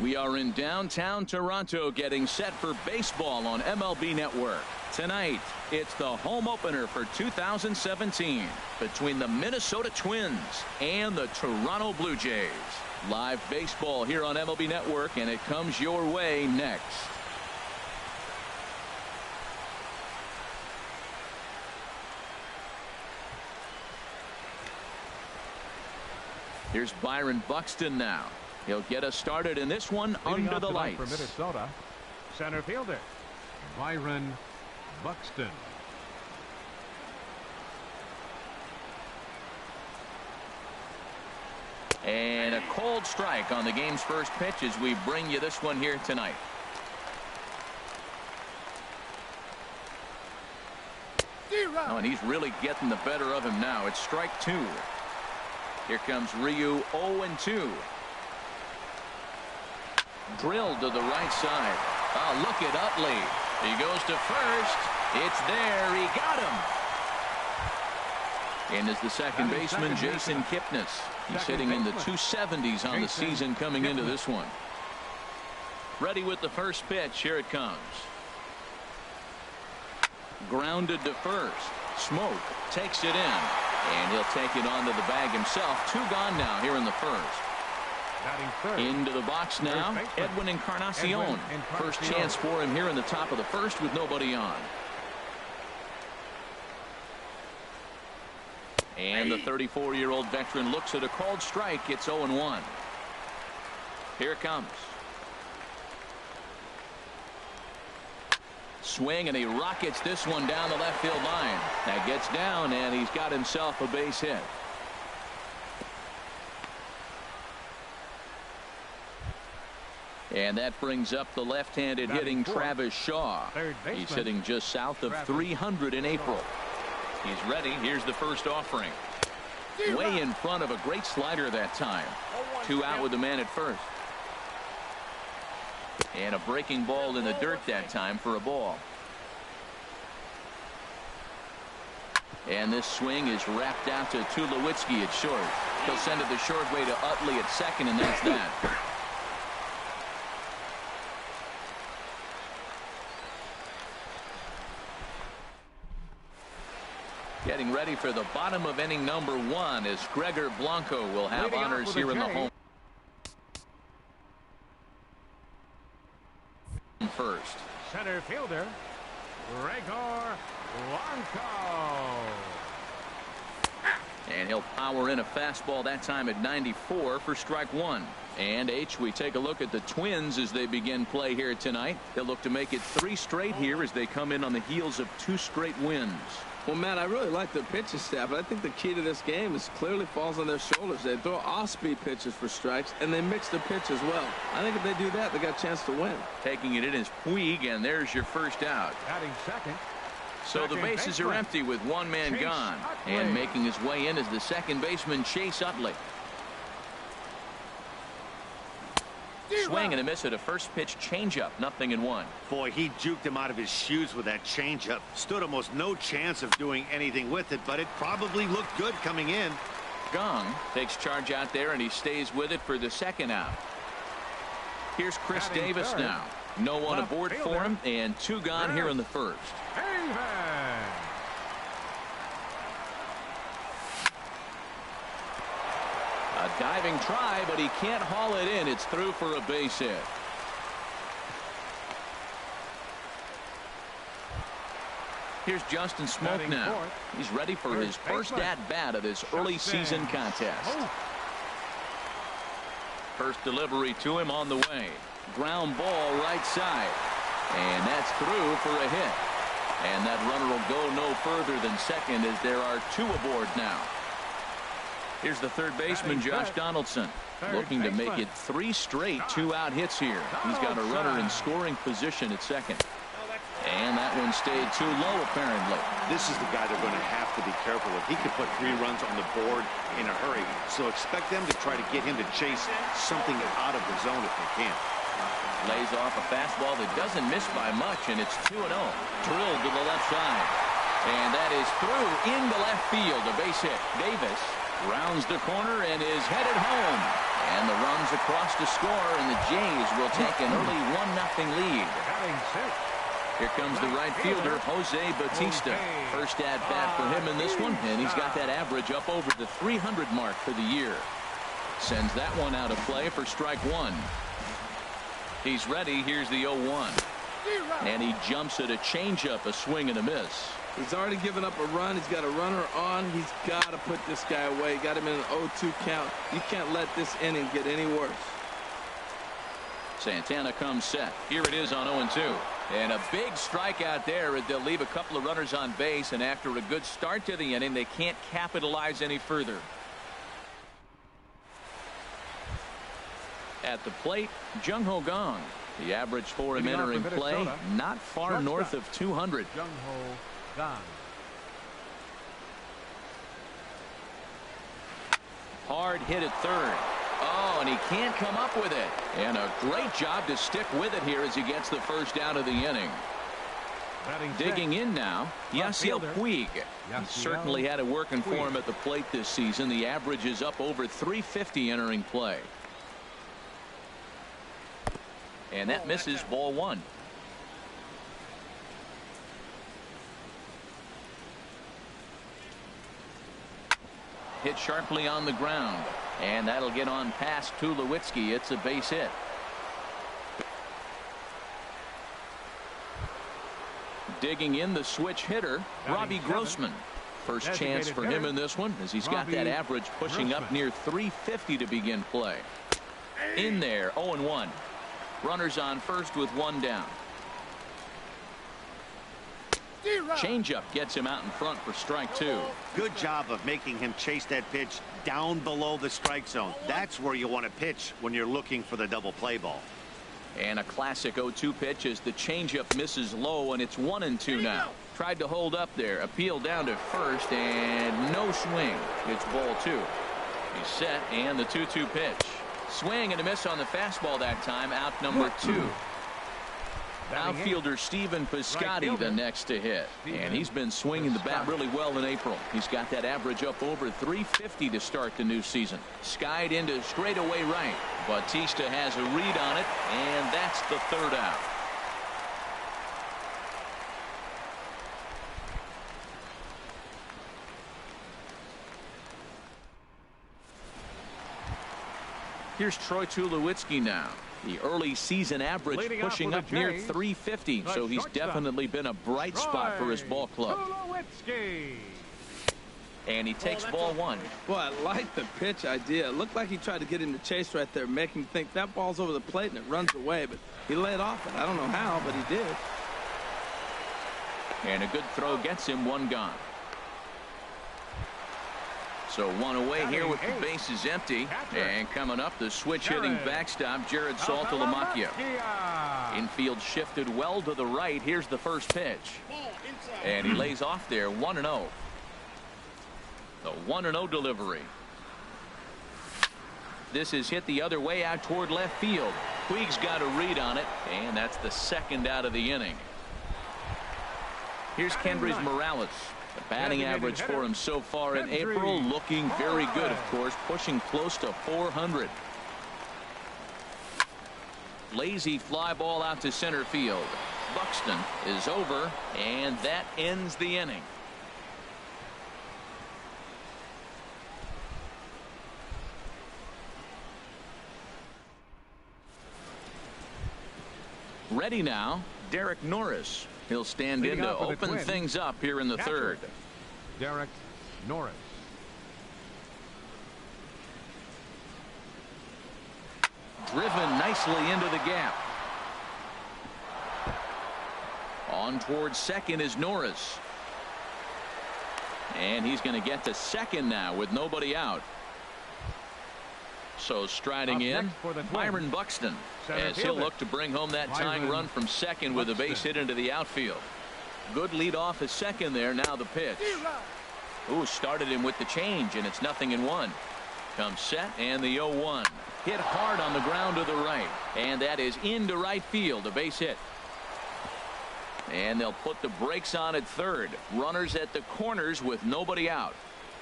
We are in downtown Toronto getting set for baseball on MLB Network. Tonight, it's the home opener for 2017 between the Minnesota Twins and the Toronto Blue Jays. Live baseball here on MLB Network, and it comes your way next. Here's Byron Buxton now. He'll get us started in this one under the lights. For Minnesota, center fielder Byron Buxton. And a cold strike on the game's first pitch as we bring you this one here tonight. Oh, and he's really getting the better of him now. It's strike two. Here comes Ryu, 0-2. Drilled to the right side. Oh, look at Utley. He goes to first. It's there. He got him. And is the second baseman, Jason Kipnis. He's hitting in the 270s on the season coming into this one. Ready with the first pitch. Here it comes. Grounded to first. Smoke takes it in. And he'll take it onto the bag himself. Two gone now here in the first. Into the box now, Edwin Encarnacion. First chance for him here in the top of the first with nobody on. And the 34-year-old veteran looks at a called strike. It's 0-1. Here it comes. Swing, and he rockets this one down the left field line. That gets down, and he's got himself a base hit. And that brings up the left-handed hitting Travis Shaw. He's hitting just south of 300 in April. He's ready. Here's the first offering. Way in front of a great slider that time. Two out with the man at first. And a breaking ball in the dirt that time for a ball. And this swing is wrapped out to Tulowitzki at short. He'll send it the short way to Utley at second, and that's that. Getting ready for the bottom of inning number one as Gregor Blanco will have honors here in the home first. Center fielder Gregor Blanco. And he'll power in a fastball that time at 94 for strike one. And we take a look at the Twins as they begin play here tonight. They'll look to make it 3 straight here as they come in on the heels of 2 straight wins. Well, Matt, I really like their pitching staff, but I think the key to this game is clearly falls on their shoulders. They throw off-speed pitches for strikes, and they mix their pitch as well. I think if they do that, they got a chance to win. Taking it in is Puig, and there's your first out. Batting second. So the bases are empty with one man Chase gone. Utley. And making his way in is the second baseman, Chase Utley. Swing and a miss at a first pitch changeup, 0-1. Boy, he juked him out of his shoes with that changeup. Stood almost no chance of doing anything with it, but it probably looked good coming in. Gong takes charge out there, and he stays with it for the second out. Here's Chris Batting Davis third. now. No one Left aboard for fielder. him, and 2 gone here in the first. Davis. A diving try, but he can't haul it in. It's through for a base hit. Here's Justin Smoke Batting now. fourth. He's ready for Third his first baseman. at-bat of this early Justin season contest. Smoke. First delivery to him on the way. Ground ball right side. And that's through for a hit. And that runner will go no further than second as there are 2 aboard now. Here's the third baseman, Batting Josh fifth. Donaldson, Third looking to make baseman. it 3 straight 2-out hits here. He's got a runner in Donaldson. scoring position at second. And that one stayed too low, apparently. This is the guy they're going to have to be careful with. He could put 3 runs on the board in a hurry, so expect them to try to get him to chase something out of the zone if they can. Lays off a fastball that doesn't miss by much, and it's 2-0. Drilled to the left side. And that is through into left field. A base hit. Davis rounds the corner and is headed home. And the runs across to score, and the Jays will take an early 1-0 lead. Batting sixth. Here comes the right fielder, Jose Bautista. First at-bat for him in this one, and he's got that average up over the 300 mark for the year. Sends that one out of play for strike 1. He's ready. Here's the 0-1. And he jumps at a changeup, a swing and a miss. He's already given up a run. He's got a runner on. He's got to put this guy away. Got him in an 0-2 count. You can't let this inning get any worse. Santana comes set. Here it is on 0-2. And a big strikeout there. They'll leave a couple of runners on base, and after a good start to the inning, they can't capitalize any further. At the plate, Jung-Ho Gong. The average for him Leading off entering for play, Minnesota, not far shortstop. north of 200. Jung-Ho Gong. Hard hit at third. Oh, and he can't come up with it. And a great job to stick with it here as he gets the first out of the inning. Batting Digging sixth. in now, Left Yasiel fielder. Puig. He Yasiel certainly had it working for Puig. him at the plate this season. The average is up over 350 entering play. And that misses, ball 1. Hit sharply on the ground. And that'll get on past Tulowitzki. It's a base hit. Digging in, the switch hitter, Robbie seventh. Grossman. First Designated chance for him hitter, in this one, as he's got that Robbie average pushing up Grossman. near 350 to begin play. In there, 0-1. Runners on first with 1 down. Changeup gets him out in front for strike 2. Good job of making him chase that pitch down below the strike zone. That's where you want to pitch when you're looking for the double play ball. And a classic 0-2 pitch as the changeup misses low, and it's 1-2 now. Tried to hold up there, appeal down to first, and no swing. It's ball 2. He's set, and the 2-2 pitch. Swing and a miss on the fastball that time, out number 2. Outfielder Stephen Piscotty the next to hit. And he's been swinging the bat really well in April. He's got that average up over 350 to start the new season. Skied into straightaway right. Bautista has a read on it, and that's the third out. Here's Troy Tulowitzki now. The early season average Leading pushing off up for the near Jays, 350, the so he's shortstop, definitely been a bright spot for his ball club. Tulowitzki. And he takes ball 1. Boy, I like the pitch idea. It looked like he tried to get him to chase right there, make him think that ball's over the plate and it runs away, but he laid off it. I don't know how, but he did. And a good throw gets him 1 gone. So one away here with the bases empty. And coming up, the switch-hitting backstop, Jared Saltalamacchia. Infield shifted well to the right. Here's the first pitch. And he lays off there, 1-0. The 1-0 delivery. This is hit the other way out toward left field. Puig's got a read on it, and that's the second out of the inning. Here's Kendrys Morales. The batting average for him so far in April looking very good, of course, pushing close to 400. Lazy fly ball out to center field. Buxton is over, and that ends the inning. Ready now, Derek Norris. He'll stand in to open things up here in the third. Derek Norris. Driven nicely into the gap. On towards second is Norris. And he's going to get to second now with nobody out. So striding in, Byron Buxton, as he'll look to bring home that tying run from second with a base hit into the outfield. Good lead off at second there. Now the pitch. Ooh, started him with the change, and it's 0-1. Comes set, and the 0-1. Hit hard on the ground to the right, and that is into right field, a base hit. And they'll put the brakes on at third. Runners at the corners with nobody out.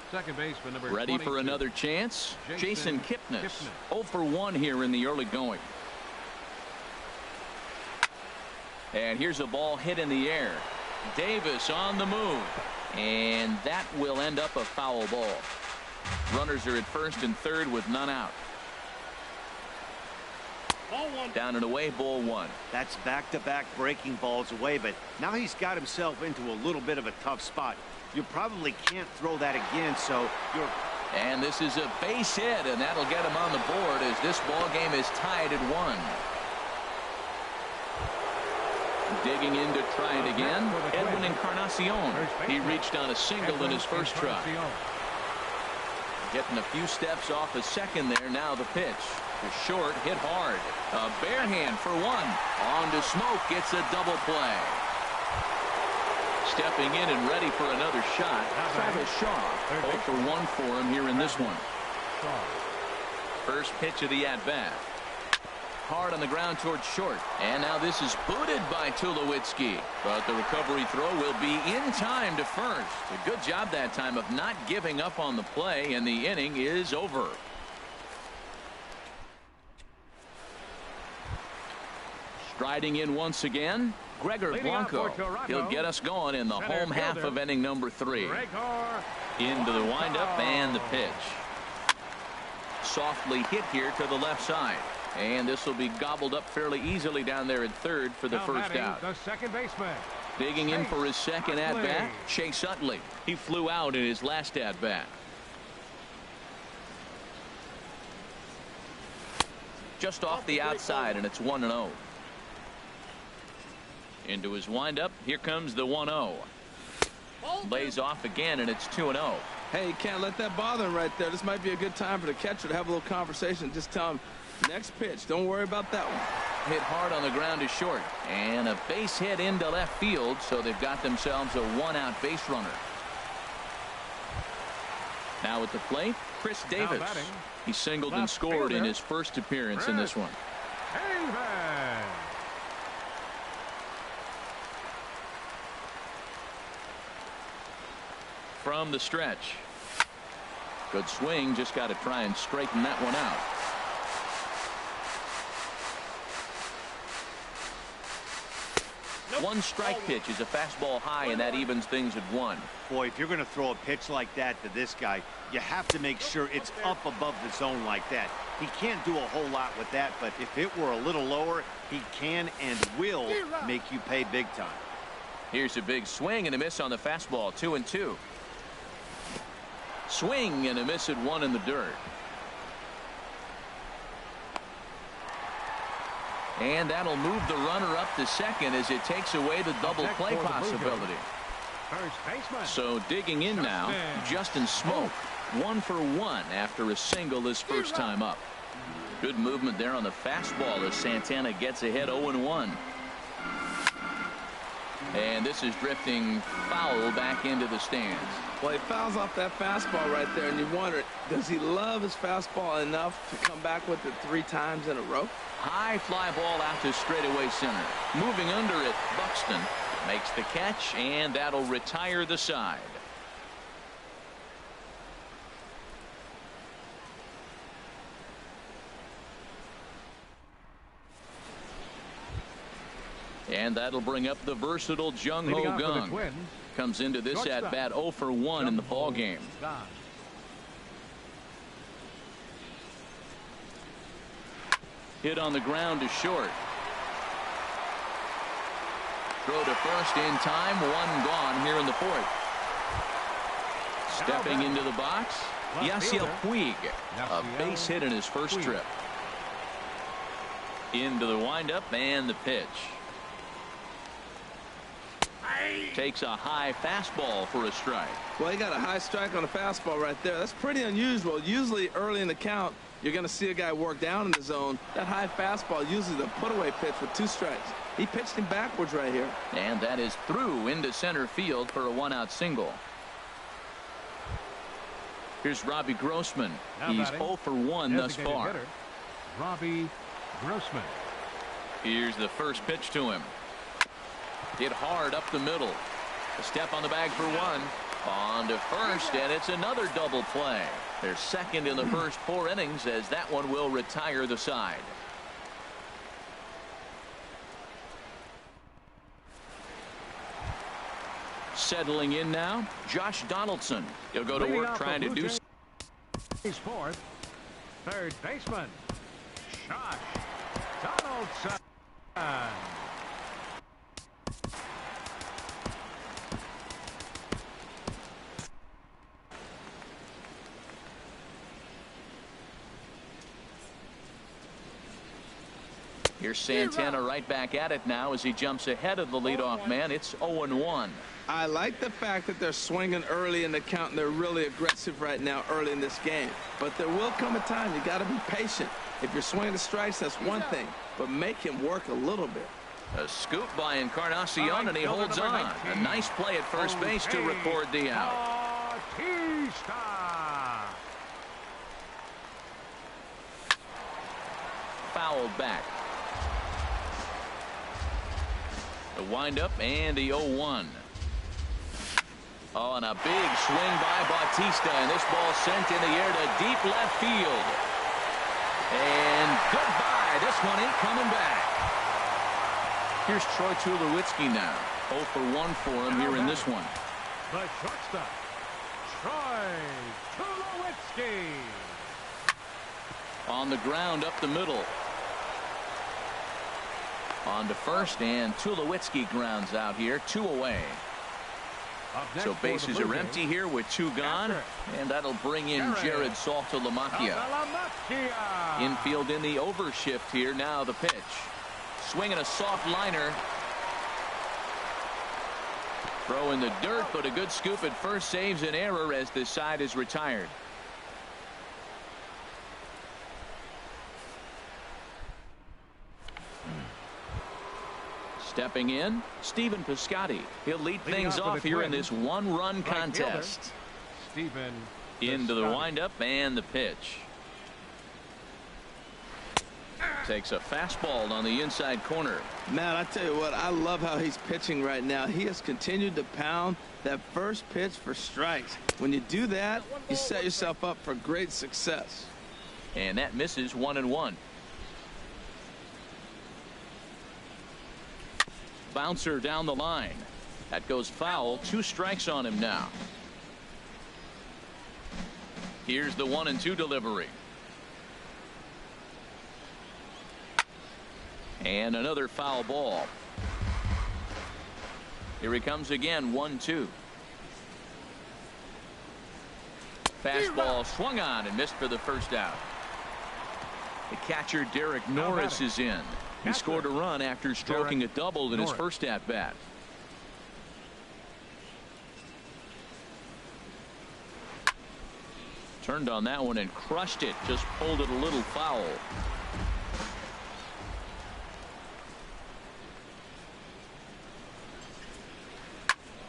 Second baseman number Ready 22. for another chance? Jason Kipnis. 0 for 1 here in the early going. And here's a ball hit in the air. Davis on the move. And that will end up a foul ball. Runners are at first and third with none out. Down and away, ball 1. That's back-to-back breaking balls away, but now he's got himself into a little bit of a tough spot. You probably can't throw that again, so you're... And this is a base hit, and that'll get him on the board as this ball game is tied at 1. Digging in to try it again, Edwin Encarnacion. He reached on a single in his first try. Getting a few steps off a second there. Now the pitch. The short, hit hard. A bare hand for 1. On to Smoke, gets a double play. Stepping in and ready for another shot, Travis Shaw. 0 for 1 for him here in this one. First pitch of the at-bat. Hard on the ground towards short. And now this is booted by Tulowitzki. But the recovery throw will be in time to first. A good job that time of not giving up on the play, and the inning is over. Striding in once again, Gregor Blanco. He'll get us going in the home half of inning number 3. Into the windup and the pitch. Softly hit here to the left side. And this will be gobbled up fairly easily down there at third for the first out. The second baseman. Digging in for his second at-bat, Chase Utley. He flew out in his last at-bat. Just off the outside, and it's 1-0. Into his windup. Here comes the 1-0. Lays off again, and it's 2-0. Hey, you can't let that bother him right there. This might be a good time for the catcher to have a little conversation. Just tell him, next pitch. Don't worry about that one. Hit hard on the ground to short. And a base hit into left field, so they've got themselves a 1-out base runner. Now at the plate, Chris Davis. He singled and scored in his first appearance in this one. From the stretch. Good swing, just got to try and straighten that one out. One strike pitch is a fastball high, and that evens things at 1. Boy, if you're going to throw a pitch like that to this guy, you have to make sure it's up above the zone like that. He can't do a whole lot with that, but if it were a little lower, he can and will make you pay big time. Here's a big swing and a miss on the fastball. 2-2. Swing and a miss at 1 in the dirt. And that'll move the runner up to second as it takes away the double play possibility. So digging in now, Justin Smoke. 1 for 1 after a single his first time up. Good movement there on the fastball as Santana gets ahead 0-1. And this is drifting foul back into the stands. Well, he fouls off that fastball right there, and you wonder, does he love his fastball enough to come back with it 3 times in a row? High fly ball out to straightaway center. Moving under it, Buxton makes the catch, and that'll retire the side. And that'll bring up the versatile Jung Ho Kang. Comes into this at bat 0 for 1 in the ball game. Hit on the ground to short. Throw to first in time. 1 gone here in the 4th. Stepping into the box, Yasiel Puig. A base hit in his first trip. Into the windup and the pitch. Takes a high fastball for a strike. Well, he got a high strike on a fastball right there. That's pretty unusual. Usually early in the count, you're going to see a guy work down in the zone. That high fastball, usually the put-away pitch with 2 strikes. He pitched him backwards right here. And that is through into center field for a 1-out single. Here's Robbie Grossman. He's 0 for 1 thus far. Robbie Grossman. Here's the first pitch to him. Hit hard up the middle. A step on the bag for 1. On to first, and it's another double play. They're second in the first 4 innings as that one will retire the side. Settling in now, Josh Donaldson. He'll go to work trying to do. He's 4th. Third baseman, Josh Donaldson. Here's Santana right back at it now as he jumps ahead of the leadoff man. It's 0-1. I like the fact that they're swinging early in the count, and they're really aggressive right now early in this game. But there will come a time you got to be patient. If you're swinging the strikes, that's one thing, but make him work a little bit. A scoop by Encarnacion, and he holds on. A nice play at first base to record the out. Fouled back. The windup and the 0-1. Oh, and a big swing by Bautista, and this ball sent in the air to deep left field. And goodbye. This one ain't coming back. Here's Troy Tulowitzki now. 0 for 1 for him here in this one. The shortstop, Troy Tulowitzki. On the ground up the middle. On to first, and Tulowitzki grounds out here. 2 away. So bases are empty here with 2 gone, and that'll bring in Jared Saltalamacchia. Infield in the overshift here. Now the pitch. Swinging a soft liner. Throw in the dirt, but a good scoop at first saves an error as the side is retired. Stepping in, Stephen Piscotty. He'll lead things off here in this 1-run contest. Stephen into the windup and the pitch. Takes a fastball on the inside corner. Man, I tell you what, I love how he's pitching right now. He has continued to pound that first pitch for strikes. When you do that, you set yourself up for great success. And that misses 1-1. Bouncer down the line. That goes foul. 2 strikes on him now. Here's the 1-2 delivery. And another foul ball. Here he comes again. 1-2. Fastball swung on and missed for the first out. The catcher Derek Norris is in. He scored a run after stroking a double in his first at bat. Turned on that one and crushed it. Just pulled it a little foul.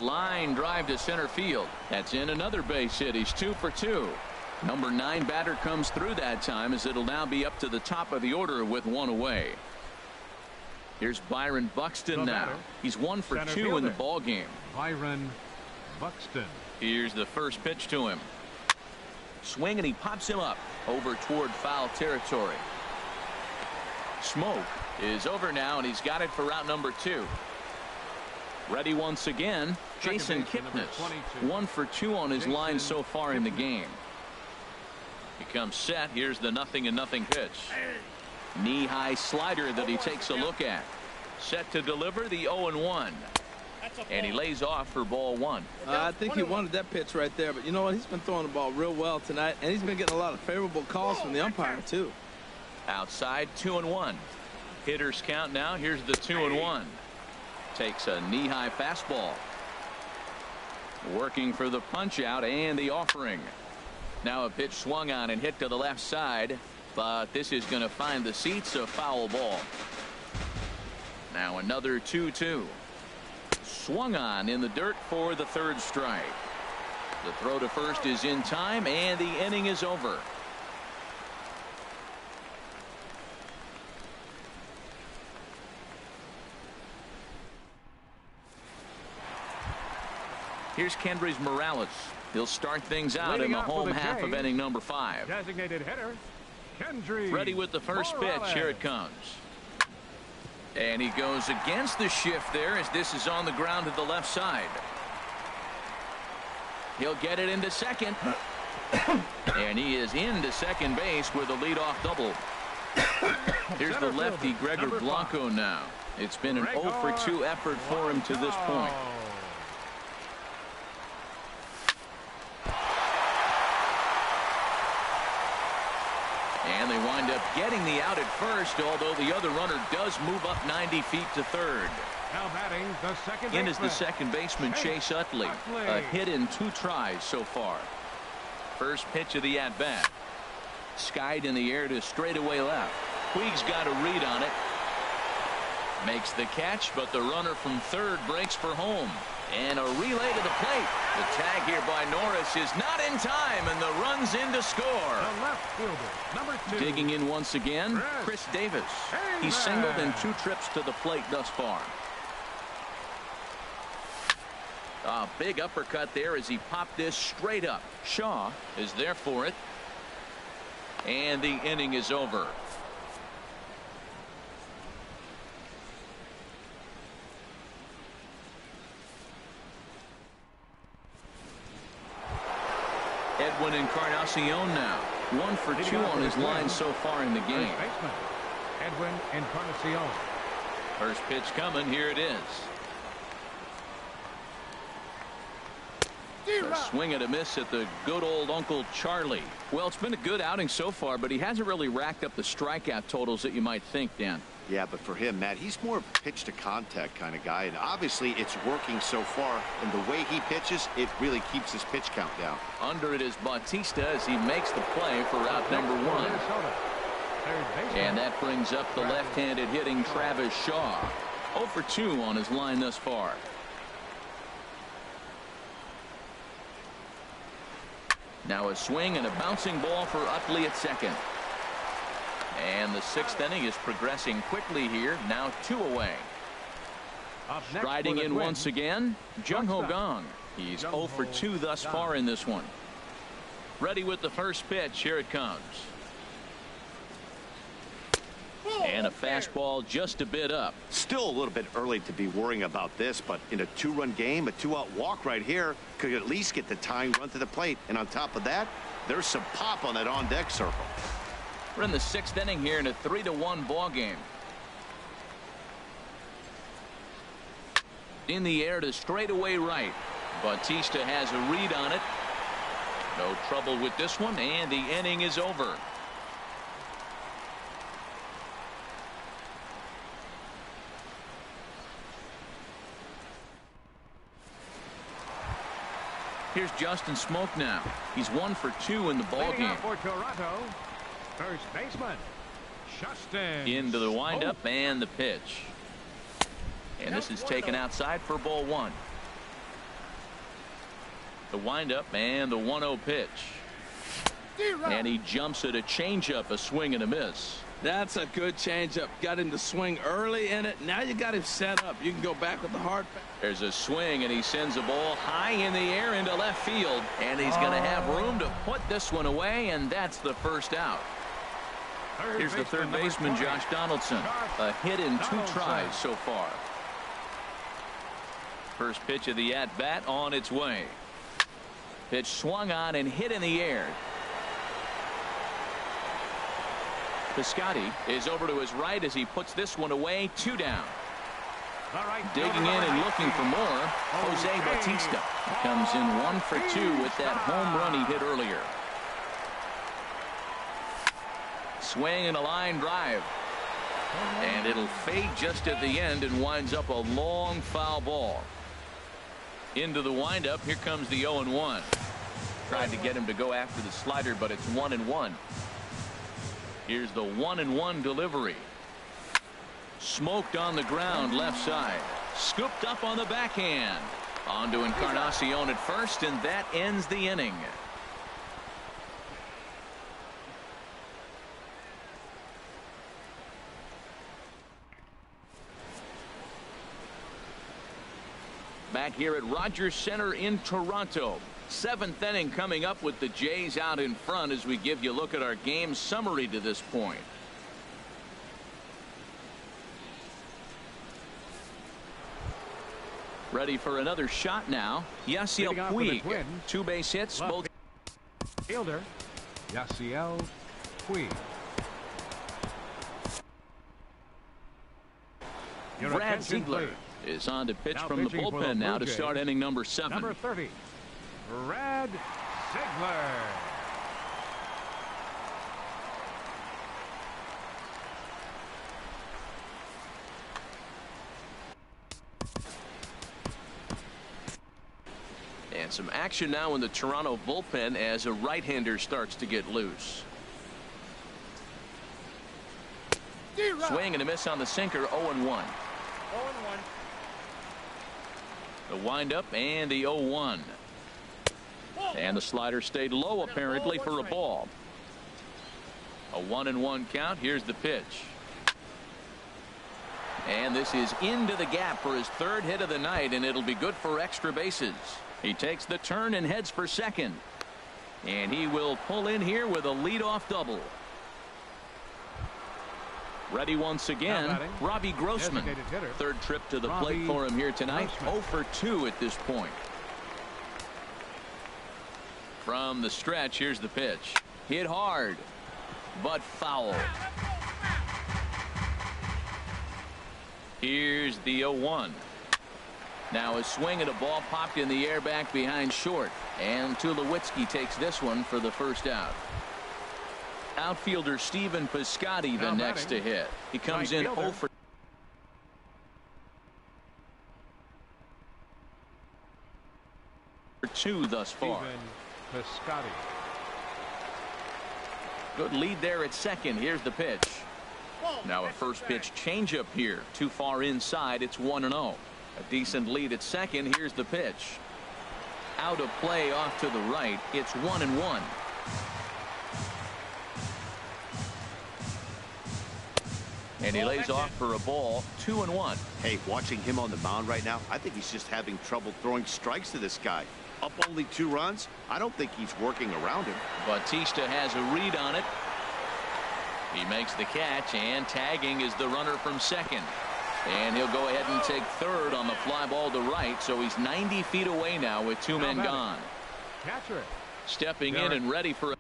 Line drive to center field. That's in another base hit. He's 2 for 2. Number 9 batter comes through that time, as it'll now be up to the top of the order with 1 away. Here's Byron Buxton now. He's 1 for 2 in the ball game. Byron Buxton. Here's the first pitch to him. Swing, and he pops him up over toward foul territory. Smoke is over now, and he's got it for route number 2. Ready once again, Jason Kipnis. 1 for 2 on his line so far in the game. He comes set. Here's the 0-0 pitch. Knee-high slider that he takes a look at. Set to deliver the 0-1. And he lays off for ball 1. I think he wanted that pitch right there, but you know what? He's been throwing the ball real well tonight, and he's been getting a lot of favorable calls from the umpire, too. Outside, 2-1. Hitters count now. Here's the 2-1. Takes a knee-high fastball. Working for the punch-out and the offering. Now a pitch swung on and hit to the left side, but this is going to find the seats, a foul ball. Now another 2-2. Swung on in the dirt for the 3rd strike. The throw to first is in time, and the inning is over. Here's Kendrys Morales. He'll start things out in the home half of inning number 5. Designated hitter, Kendrys Ready with the first Morales. pitch. Here it comes. And he goes against the shift there, as this is on the ground to the left side. He'll get it into second. And he is into second base with a leadoff double. Here's the lefty, Gregor Blanco now. It's been an 0 for 2 effort for him to this point. And they wind up getting the out at first, although the other runner does move up 90 feet to third. Now batting the second In baseman. is the second baseman, Chase Utley. A hit in 2 tries so far. First pitch of the at-bat. Skied in the air to straightaway left. Puig's got a read on it. Makes the catch, but the runner from third breaks for home. And a relay to the plate. The tag here by Norris is not in time, and the run's in to score. The left fielder, number 2. Digging in once again, Chris Davis. He's singled in 2 trips to the plate thus far. A big uppercut there as he popped this straight up. Shaw is there for it. And the inning is over. Edwin Encarnacion now. 1 for 2 on his line so far in the game. First baseman, Edwin Encarnacion. First pitch coming. Here it is. A swing and a miss at the good old Uncle Charlie. Well, it's been a good outing so far, but he hasn't really racked up the strikeout totals that you might think, Dan. Yeah, but for him, Matt, he's more pitch to contact kind of guy, and obviously it's working so far, and the way he pitches, it really keeps his pitch count down. Under it is Bautista as he makes the play for route number 1. Minnesota. Third baseman. And that brings up the left-handed hitting Travis Shaw. 0 for 2 on his line thus far. Now a swing and a bouncing ball for Utley at second. And the 6th inning is progressing quickly here. Now 2 away. Up next Striding for the in Twins. once again, Jung Ho Shortstop. Gong. He's Jung 0 for Ho 2 thus Gong. far in this one. Ready with the first pitch. Here it comes. And a fastball just a bit up. Still a little bit early to be worrying about this, but in a 2-run game, a 2-out walk right here could at least get the tying run to the plate. And on top of that, there's some pop on that on-deck circle. We're in the 6th inning here in a 3-1 ball game. In the air to straightaway right. Bautista has a read on it. No trouble with this one, and the inning is over. Here's Justin Smoak now. He's 1 for 2 in the ball Leading game. off for Toronto, first baseman, Justin Into the windup Smoak. and the pitch. And this is taken outside for ball 1. The windup and the 1-0 pitch. And he jumps at a changeup, a swing and a miss. That's a good changeup. Got him to swing early in it. Now you got him set up. You can go back with the hard. There's a swing, and he sends a ball high in the air into left field. And he's going to have room to put this one away, and that's the first out. Here's the third baseman, Josh Donaldson. A hit in 2 tries so far. First pitch of the at-bat on its way. Pitch swung on and hit in the air. Piscotty is over to his right as he puts this one away. 2 down. Digging in and looking for more, Jose Bautista comes in 1 for 2 with that home run he hit earlier. Swing and a line drive. And it'll fade just at the end and winds up a long foul ball. Into the windup. Here comes the 0-1. Tried to get him to go after the slider, but it's 1-1. Here's the 1-1 delivery. Smoked on the ground left side. Scooped up on the backhand. On to Encarnacion at first, and that ends the inning. Back here at Rogers Center in Toronto. 7th inning coming up with the Jays out in front as we give you a look at our game summary to this point. Ready for another shot now. Yasiel Puig. 2 base hits. Left Both fielder, Yasiel Puig. Your Brad attention, Ziegler please. is on to pitch Now from the pitching for the bullpen now to Blue start Jays, inning number 7. Number 30, Brad Ziegler. And some action now in the Toronto bullpen as a right-hander starts to get loose. Swing and a miss on the sinker. 0-1. The windup and the 0-1. And the slider stayed low apparently for a ball. A 1-1 count. Here's the pitch. And this is into the gap for his 3rd hit of the night, and it'll be good for extra bases. He takes the turn and heads for second. And he will pull in here with a leadoff double. Ready once again, Robbie Grossman. 3rd trip to the plate for him here tonight. 0 for 2 at this point. From the stretch, here's the pitch. Hit hard, but foul. Here's the 0-1. Now a swing and a ball popped in the air back behind short. And Tulowitzki takes this one for the first out. Outfielder Stephen Piscotty the next to hit. He comes in 0 for 2 thus far. Piscotty. Good lead there at second. Here's the pitch. Now a first pitch changeup here. Too far inside. It's 1-0. A decent lead at second. Here's the pitch. Out of play off to the right. It's 1-1. And he lays off for a ball. 2-1. Hey, watching him on the mound right now, I think he's just having trouble throwing strikes to this guy. Up only 2 runs. I don't think he's working around him. Bautista has a read on it. He makes the catch, and tagging is the runner from second. And he'll go ahead and take 3rd on the fly ball to right, so he's 90 feet away now with 2 men gone. Catcher. Stepping in and ready for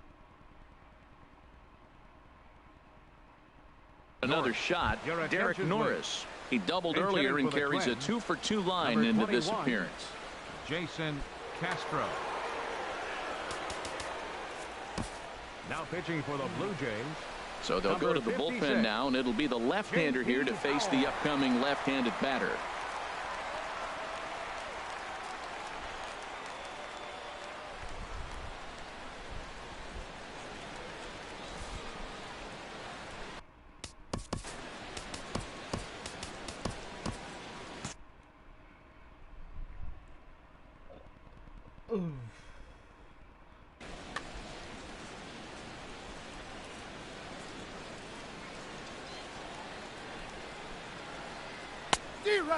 another shot. Derek Norris. He doubled earlier and carries a 2 for 2 line into this appearance. Jason Castro. Now pitching for the Blue Jays. So they'll go to the bullpen now, and it'll be the left-hander here to face the upcoming left-handed batter.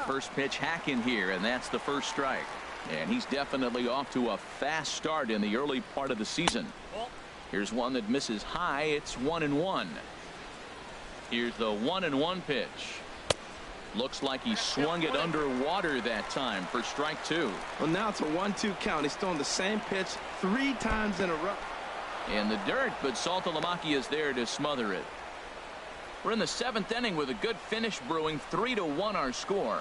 First pitch hacking here, and that's the first strike. And he's definitely off to a fast start in the early part of the season. Here's one that misses high. It's 1-1. Here's the 1-1 pitch. Looks like he swung it underwater that time for strike two. Well, now it's a 1-2 count. He's thrown the same pitch 3 times in a row. In the dirt, but Saltalamacchia is there to smother it. We're in the 7th inning with a good finish brewing. 3-1 our score.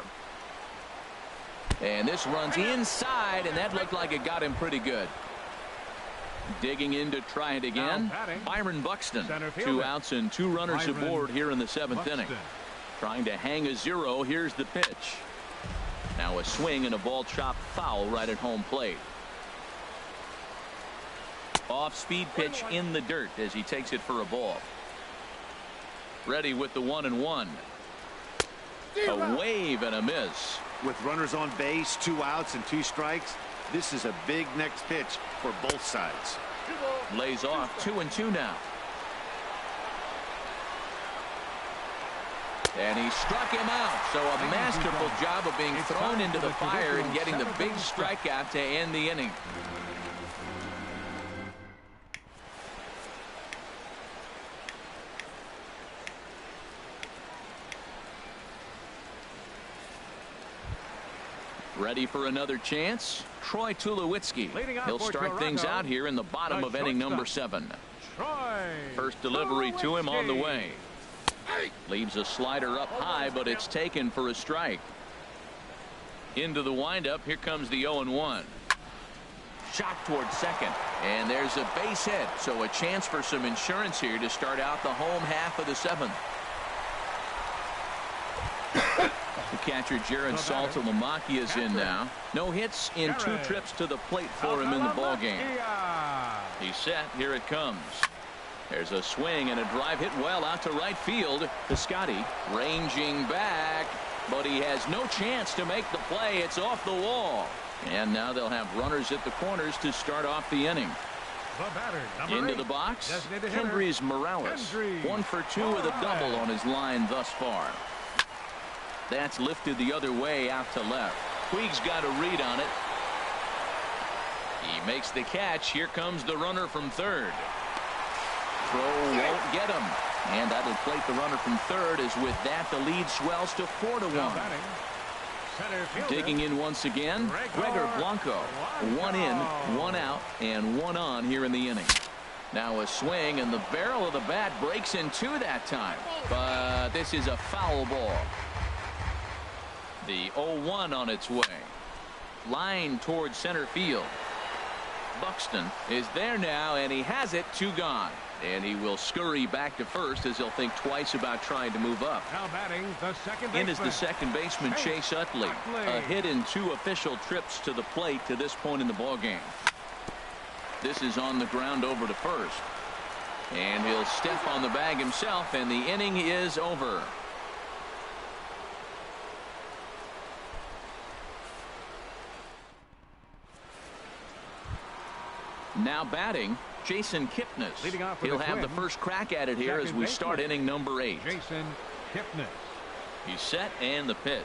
And this runs inside, and that looked like it got him pretty good. Digging in to try it again. Byron Buxton. 2 outs and 2 runners aboard here in the 7th inning. Trying to hang a 0. Here's the pitch. Now a swing and a ball chopped foul right at home plate. Off-speed pitch in the dirt as he takes it for a ball. Ready with the 1-1. A wave and a miss. With runners on base, 2 outs and 2 strikes, this is a big next pitch for both sides. Lays off 2-2 now. And he struck him out. So a masterful job of being thrown into the fire and getting the big strikeout to end the inning. Ready for another chance? Troy Tulowitzki. He'll start things out here in the bottom of inning number 7. First delivery to him on the way. Leaves a slider up high, but it's taken for a strike. Into the windup. Here comes the 0-1. Shot towards second. And there's a base hit. So a chance for some insurance here to start out the home half of the 7th. The catcher Jared Saltalamacchia is in now. No hits in 2 trips to the plate for him in the ballgame. He's set. Here it comes. There's a swing and a drive hit well out to right field. Piscotty ranging back, but he has no chance to make the play. It's off the wall. And now they'll have runners at the corners to start off the inning. Into the box, Kendrys Morales. 1 for 2 with a double on his line thus far. That's lifted the other way out to left. Puig's got a read on it. He makes the catch. Here comes the runner from third. Throw won't get him. And that'll plate the runner from third, as with that the lead swells to 4-1. Digging in once again, Gregor Blanco. 1 in, 1 out, and 1 on here in the inning. Now a swing, and the barrel of the bat breaks in 2 that time. But this is a foul ball. The 0-1 on its way. Line towards center field. Buxton is there now, and he has it. 2 gone. And he will scurry back to first, as he'll think twice about trying to move up. Now batting the second baseman. In is the second baseman, Chase Utley. A hit in 2 official trips to the plate to this point in the ballgame. This is on the ground over to first. And he'll step on the bag himself, and the inning is over. Now batting, Jason Kipnis. He'll have the first crack at it here as we start inning number 8. Jason Kipnis. He's set, and the pitch.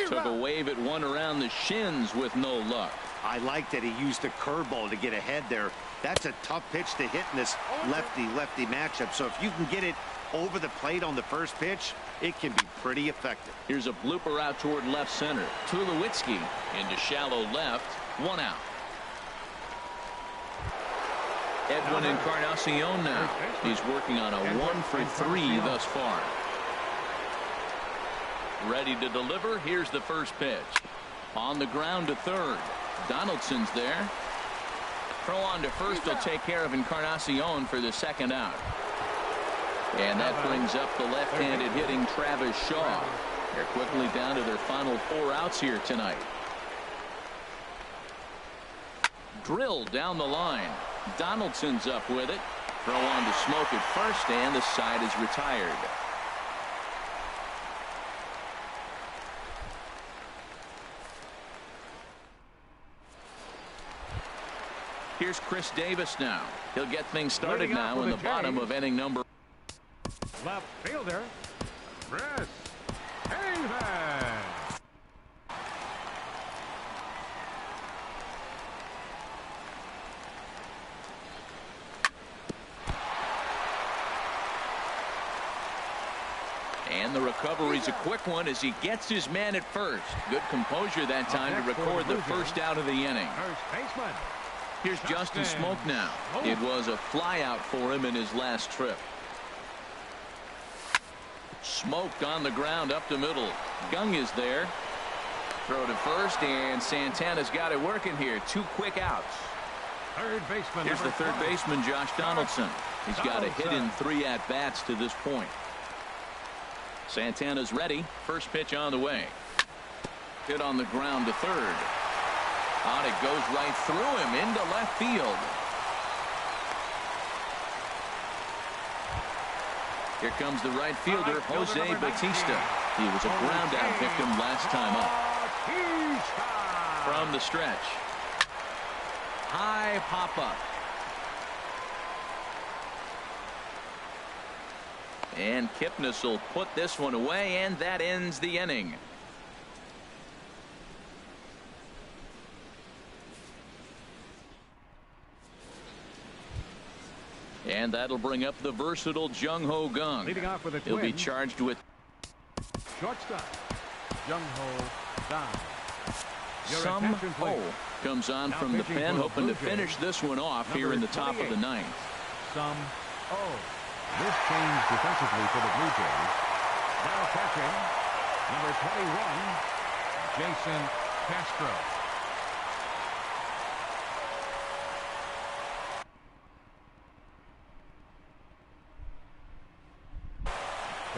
Took a wave at one around the shins with no luck. I like that he used a curveball to get ahead there. That's a tough pitch to hit in this lefty-lefty matchup. So if you can get it over the plate on the first pitch, it can be pretty effective. Here's a blooper out toward left center. Tulowitzki into shallow left. 1 out. Edwin Encarnacion now. He's working on a 1 for 3 thus far. Ready to deliver. Here's the first pitch. On the ground to third. Donaldson's there. Throw on to first will take care of Encarnacion for the 2nd out. And that brings up the left-handed hitting Travis Shaw. They're quickly down to their final 4 outs here tonight. Drilled down the line. Donaldson's up with it. Throw on to Smoke at first, and the side is retired. Here's Chris Davis now. He'll get things started now in the bottom of inning number. Left fielder, Chris Davis. And the recovery's a quick one as he gets his man at first. Good composure that time to record the first out of the inning. First baseman. Here's Justin Smoak now. It was a flyout for him in his last trip. Smoak on the ground up the middle. Gung is there. Throw to first, and Santana's got it working here. 2 quick outs. Third baseman. Here's the third baseman, Josh Donaldson. He's got a hit in 3 at-bats to this point. Santana's ready. First pitch on the way. Hit on the ground to third. On it goes right through him into left field. Here comes the right fielder, Jose Bautista. He was a ground-out victim last time up. From the stretch. High pop-up. And Kipnis will put this one away, and that ends the inning. And that'll bring up the versatile Jung Ho Gung. Leading off with a He'll be twin. charged with Shortstop. Jung Ho Gung. Some Ho comes on from the pen, hoping to finish this one off here in the top of the 9th. Some O. This change defensively for the Blue Jays. Now catching, number 21, Jason Castro.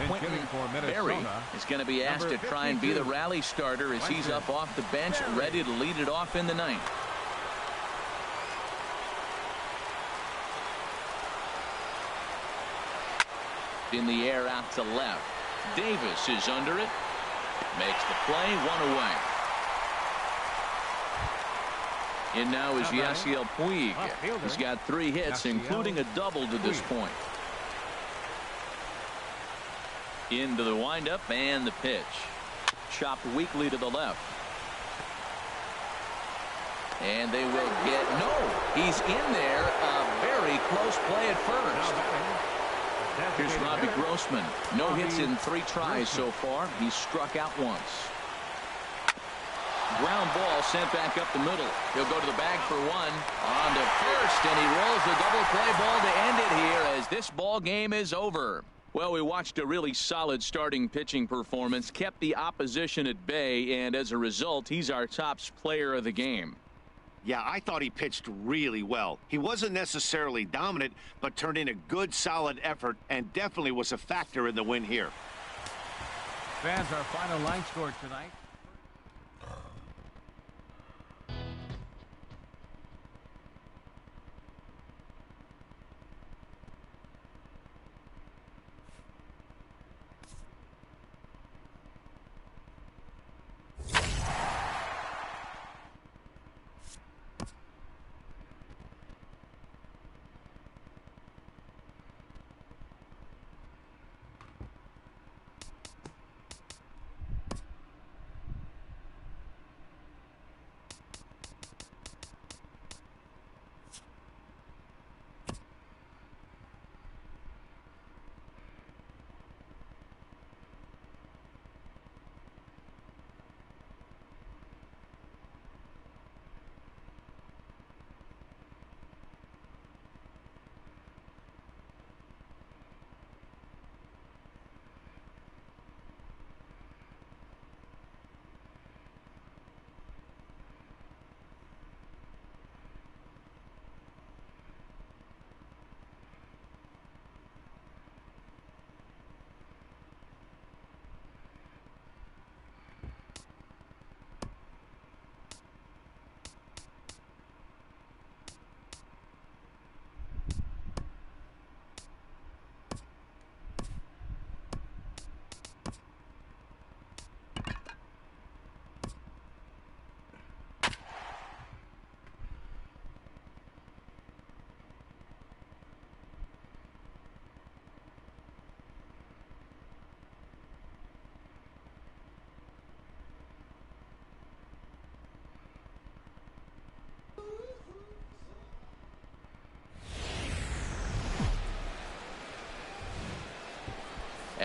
Quentin Berry is going to be asked to try and be the rally starter as he's up off the bench, ready to lead it off in the 9th. In the air out to left. Davis is under it. Makes the play, 1 away. And now is Yasiel Puig. He's got 3 hits, including a double to this point. Into the windup and the pitch. Chopped weakly to the left. And they will get, no, he's in there. A very close play at first. Here's Robbie Grossman. No hits in 3 tries so far. He's struck out once. Ground ball sent back up the middle. He'll go to the bag for 1. On to first, and he rolls the double play ball to end it here as this ball game is over. Well, we watched a really solid starting pitching performance, kept the opposition at bay, and as a result, he's our top player of the game. Yeah, I thought he pitched really well. He wasn't necessarily dominant, but turned in a good, solid effort and definitely was a factor in the win here. Fans, our final line score tonight.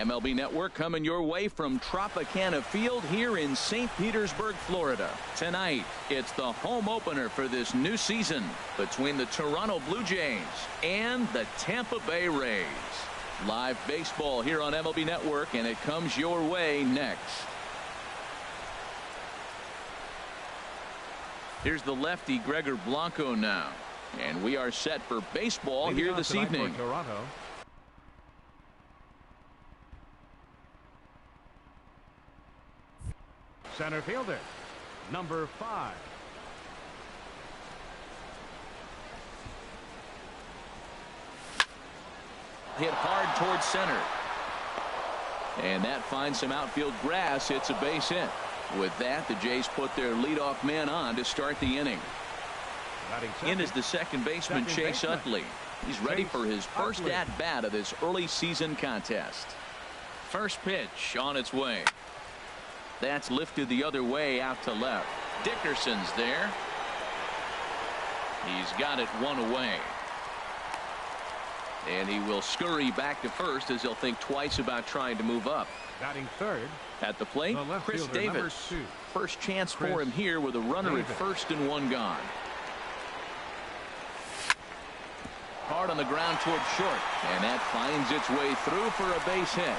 MLB Network coming your way from Tropicana Field here in St. Petersburg, Florida. Tonight, it's the home opener for this new season between the Toronto Blue Jays and the Tampa Bay Rays. Live baseball here on MLB Network, and it comes your way next. Here's the lefty Gregor Blanco now, and we are set for baseball here this evening. Toronto. Center fielder, number 5. Hit hard towards center. And that finds some outfield grass. It's a base hit. With that, the Jays put their leadoff man on to start the inning. In is the second baseman, Chase Utley. He's ready for his first at-bat of this early season contest. First pitch on its way. That's lifted the other way out to left. Dickerson's there. He's got it one away. And he will scurry back to first as he'll think twice about trying to move up. Batting third. At the plate, Chris Davis. First chance for him here with a runner at first and one gone. Hard on the ground towards short. And that finds its way through for a base hit.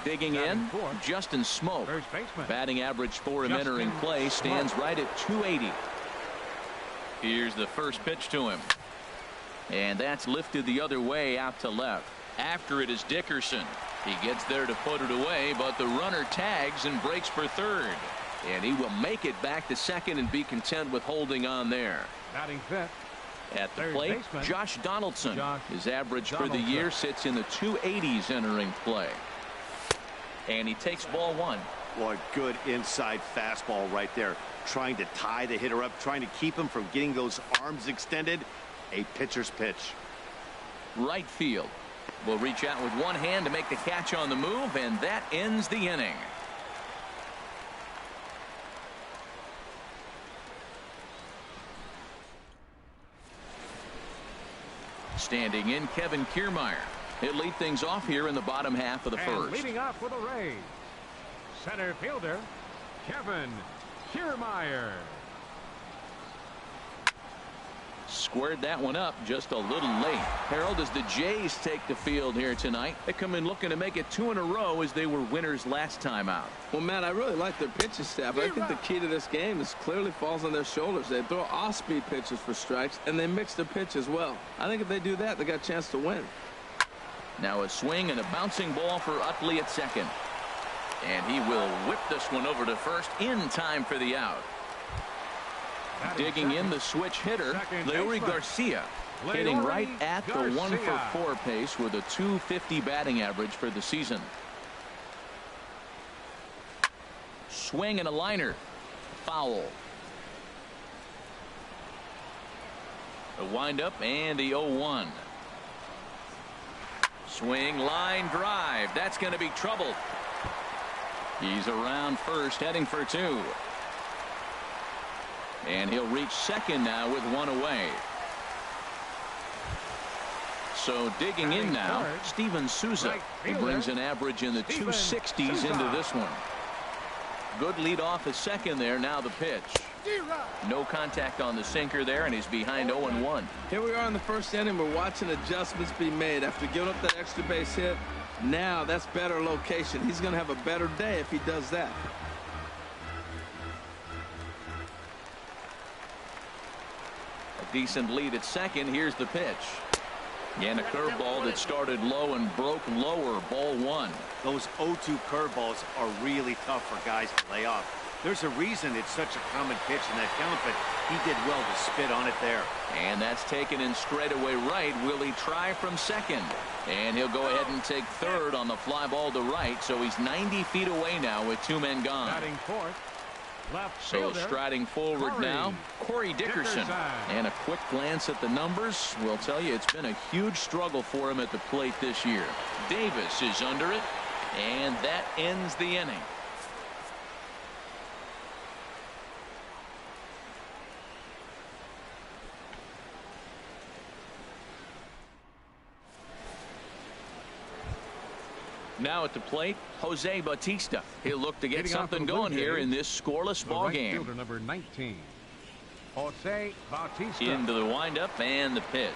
Digging in, Justin Smoke. Batting average for him entering play stands right at .280. Here's the first pitch to him. And that's lifted the other way out to left. After it is Dickerson. He gets there to put it away, but the runner tags and breaks for third. And he will make it back to second and be content with holding on there. Batting fifth. At the plate, Josh Donaldson. His average for the year sits in the 280s entering play. And he takes ball one. Boy, good inside fastball right there. Trying to tie the hitter up, trying to keep him from getting those arms extended. A pitcher's pitch. Right field will reach out with one hand to make the catch on the move, and that ends the inning. Standing in, Kevin Kiermaier. He'll lead things off here in the bottom half of the first. Leading off for the Rays, center fielder Kevin Kiermaier. Squared that one up just a little late. Harold, as the Jays take the field here tonight, they come in looking to make it 2 in a row as they were winners last time out. Well, Matt, I really like their pitching staff. I think the key to this game is clearly falls on their shoulders. They throw off-speed pitches for strikes, and they mix the pitch as well. I think if they do that, they got a chance to win. Now a swing and a bouncing ball for Utley at second. And he will whip this one over to first in time for the out. Digging in, the switch hitter, Leury Garcia, hitting right at the 1-for-4 pace with a .250 batting average for the season. Swing and a liner. Foul. The windup and the 0-1. Swing, line, drive. That's going to be trouble. He's around first, heading for 2. And he'll reach second now with one away. So digging in now, Steven Souza, who brings an average in the 260s into this one. Good lead off at second there. Now the pitch. No contact on the sinker there, and he's behind 0-1. Here we are in the first inning. We're watching adjustments be made after giving up that extra base hit. Now that's better location. He's going to have a better day if he does that. A decent lead at second. Here's the pitch. And a curveball that started low and broke lower. Ball 1. Those 0-2 curveballs are really tough for guys to lay off. There's a reason it's such a common pitch in that count, but he did well to spit on it there. And that's taken in straightaway right. Will he try from second? And he'll go ahead and take third on the fly ball to right. So he's 90 feet away now with 2 men gone. Batting fourth, left so fielder, striding forward now, Corey Dickerson. And a quick glance at the numbers will tell you it's been a huge struggle for him at the plate this year. Davis is under it, and that ends the inning. Now at the plate, Jose Bautista. He'll look to get Hitting off something for the Blue going here Jays, in this scoreless the ball right game. fielder, number 19, Jose Bautista. Into the windup and the pitch.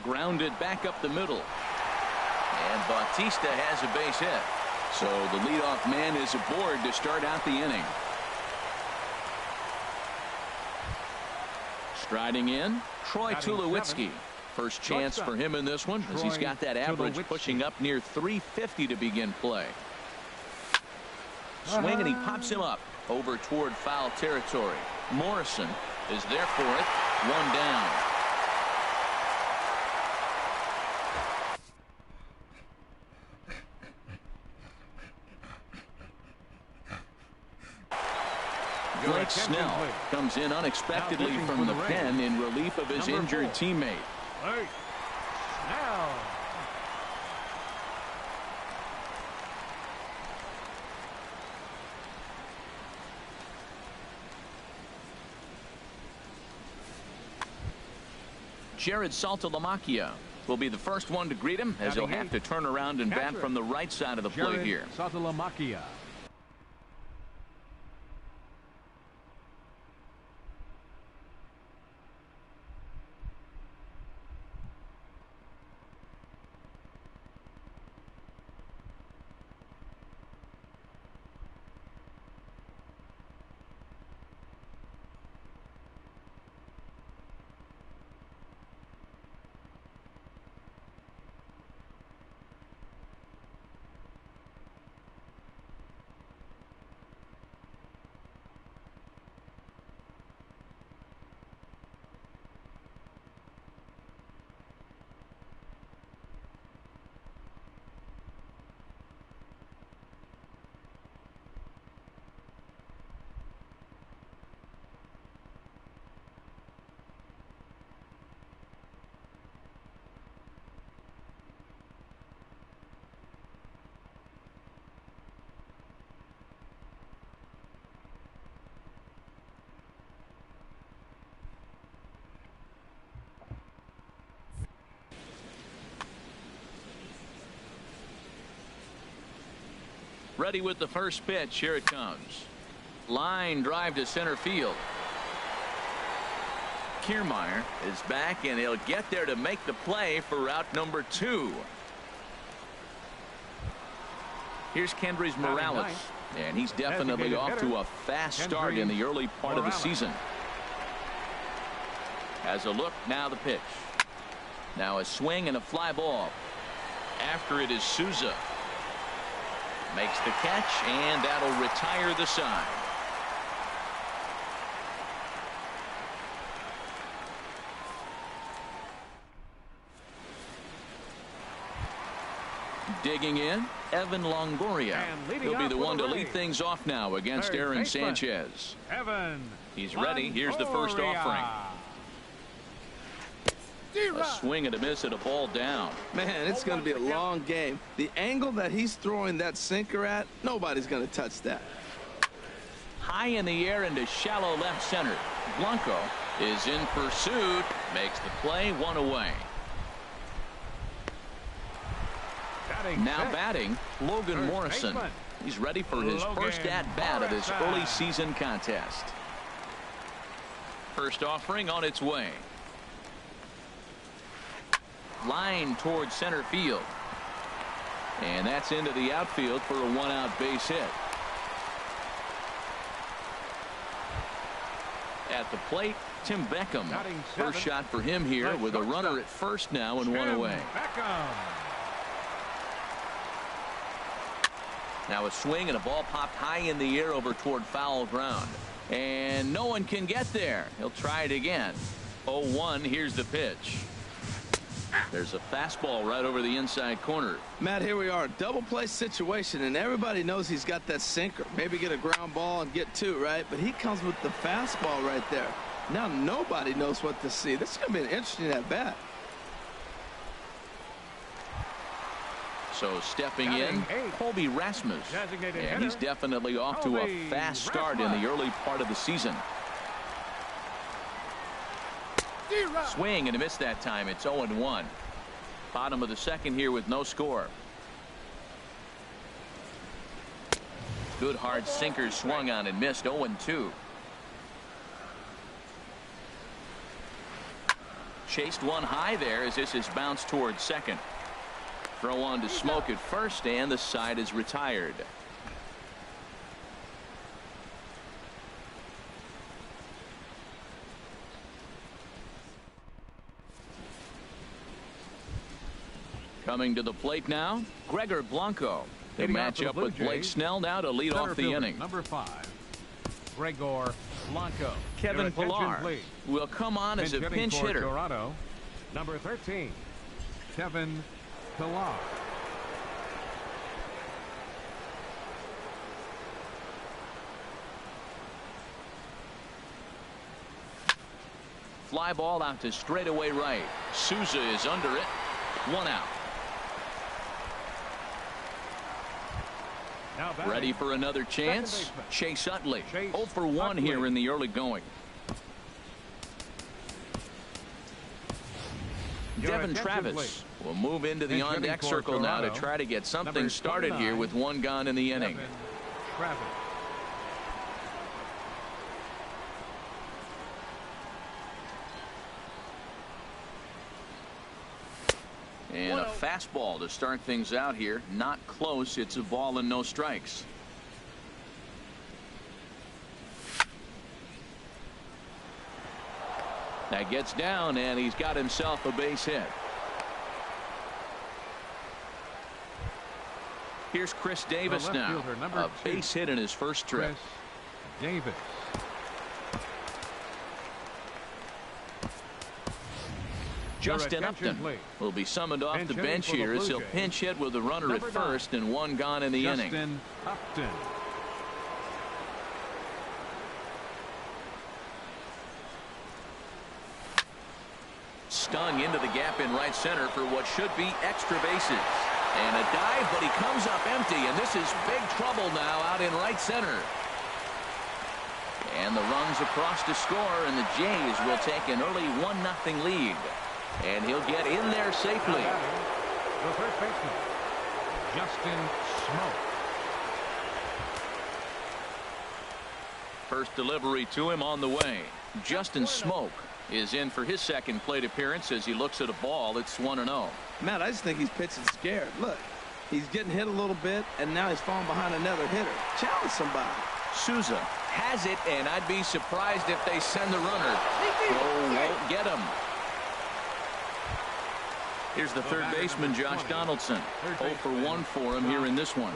Grounded back up the middle. And Bautista has a base hit. So the leadoff man is aboard to start out the inning. Striding in, Troy Batting Tulowitzki. seven. First chance for him in this one, as he's got that average Tulowitzki. pushing up near 350 to begin play. Swing and he pops him up over toward foul territory. Morrison is there for it. One down. Blake Snell comes in unexpectedly pitching from for the the Rays, pen in relief of his number injured 4. teammate. Blake Snell. Jared Saltalamacchia will be the first one to greet him, as he'll Batting have to turn around and bat catcher, from the right side of the plate Jared here. Saltalamacchia. Ready with the first pitch. Here it comes. Line drive to center field. Kiermaier is back, and he'll get there to make the play for route number 2. Here's Kendrys Morales, and he's definitely off to a fast start in the early part of the season. Has a look, now the pitch. Now a swing and a fly ball. After it is Souza. Makes the catch, and that'll retire the side. Digging in, Evan Longoria. He'll be the one to lead things off now against Aaron Sanchez. Evan. He's ready. Here's the first offering. A swing and a miss and a ball down. Man, it's going to be a long game. The angle that he's throwing that sinker at, nobody's going to touch that. High in the air into shallow left center. Blanco is in pursuit. Makes the play, one away. Now batting, Logan Morrison. He's ready for his first at-bat of this early season contest. First offering on its way. Line towards center field. And that's into the outfield for a one-out base hit. At the plate, Tim Beckham. First shot for him here with a runner at first now and one away. Now a swing and a ball popped high in the air over toward foul ground. And no one can get there. He'll try it again. 0-1. Here's the pitch. There's a fastball right over the inside corner. Matt, here we are, double play situation, and everybody knows he's got that sinker. Maybe get a ground ball and get 2, right? But he comes with the fastball right there. Now nobody knows what to see. This is going to be an interesting at bat. So stepping in, Colby Rasmus. And he's definitely off to a fast start in the early part of the season. Swing and a miss that time. It's 0-1. Bottom of the second here with no score. Good hard sinker swung on and missed. 0-2. Chased one high there as this is bounced towards second. Throw on to Smoke at first, and the side is retired. Coming to the plate now, Gregor Blanco. They match up with Blake Snell now to lead off the inning. Number 5, Gregor Blanco. Kevin Pillar will come on as a pinch hitter. Toronto, number 13, Kevin Pillar. Fly ball out to straightaway right. Souza is under it. 1 out. Ready for another chance. Chase Utley. 0 for 1 here in the early going. Devin Travis will move into the on-deck circle now to try to get something started here with 1 gone in the inning. And a fastball to start things out here. Not close. It's a ball and no strikes. That gets down, and he's got himself a base hit. Here's Chris Davis now. A base hit in his first trip. Chris Davis. Justin Upton will be summoned off the bench here as he'll pinch hit with a runner at first and 1 gone in the inning. Justin Upton. Stung into the gap in right center for what should be extra bases. And a dive, but he comes up empty, and this is big trouble now out in right center. And the runs across to score, and the Jays will take an early 1-0 lead. And he'll get in there safely. The first baseman, Justin Smoke. First delivery to him on the way. Justin Smoke is in for his second plate appearance as he looks at a ball. It's 1-0. Matt, I just think he's pitching scared. Look, he's getting hit a little bit, and now he's falling behind another hitter. Challenge somebody. Souza has it, and I'd be surprised if they send the runner. Throw won't get him. Here's the third baseman, Josh Donaldson. 0 for 1 for him here in this one.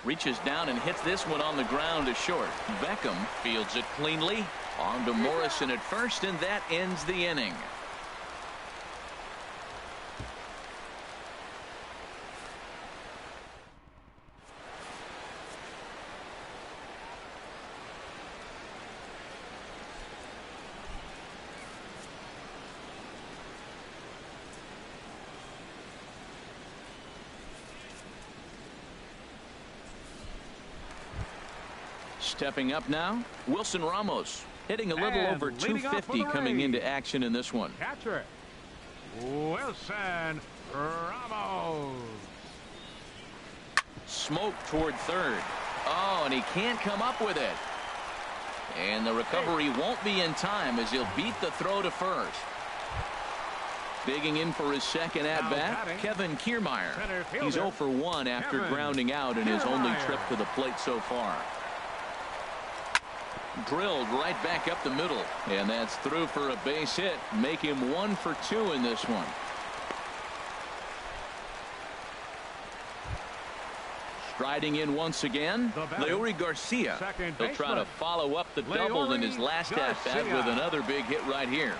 Reaches down and hits this one on the ground to short. Beckham fields it cleanly. On to Morrison at first, and that ends the inning. Stepping up now, Wilson Ramos hitting a little over 250 coming into action in this one. Catcher, Wilson Ramos. Smoke toward third. Oh, and he can't come up with it. And the recovery won't be in time as he'll beat the throw to first. Digging in for his second at-bat, Kevin Kiermaier. He's 0 for 1 after grounding out in his only trip to the plate so far. Drilled right back up the middle, and that's through for a base hit. Make him 1 for 2 in this one. Striding in once again, Leury Garcia. He'll try to follow up the double in his last at-bat with another big hit right here.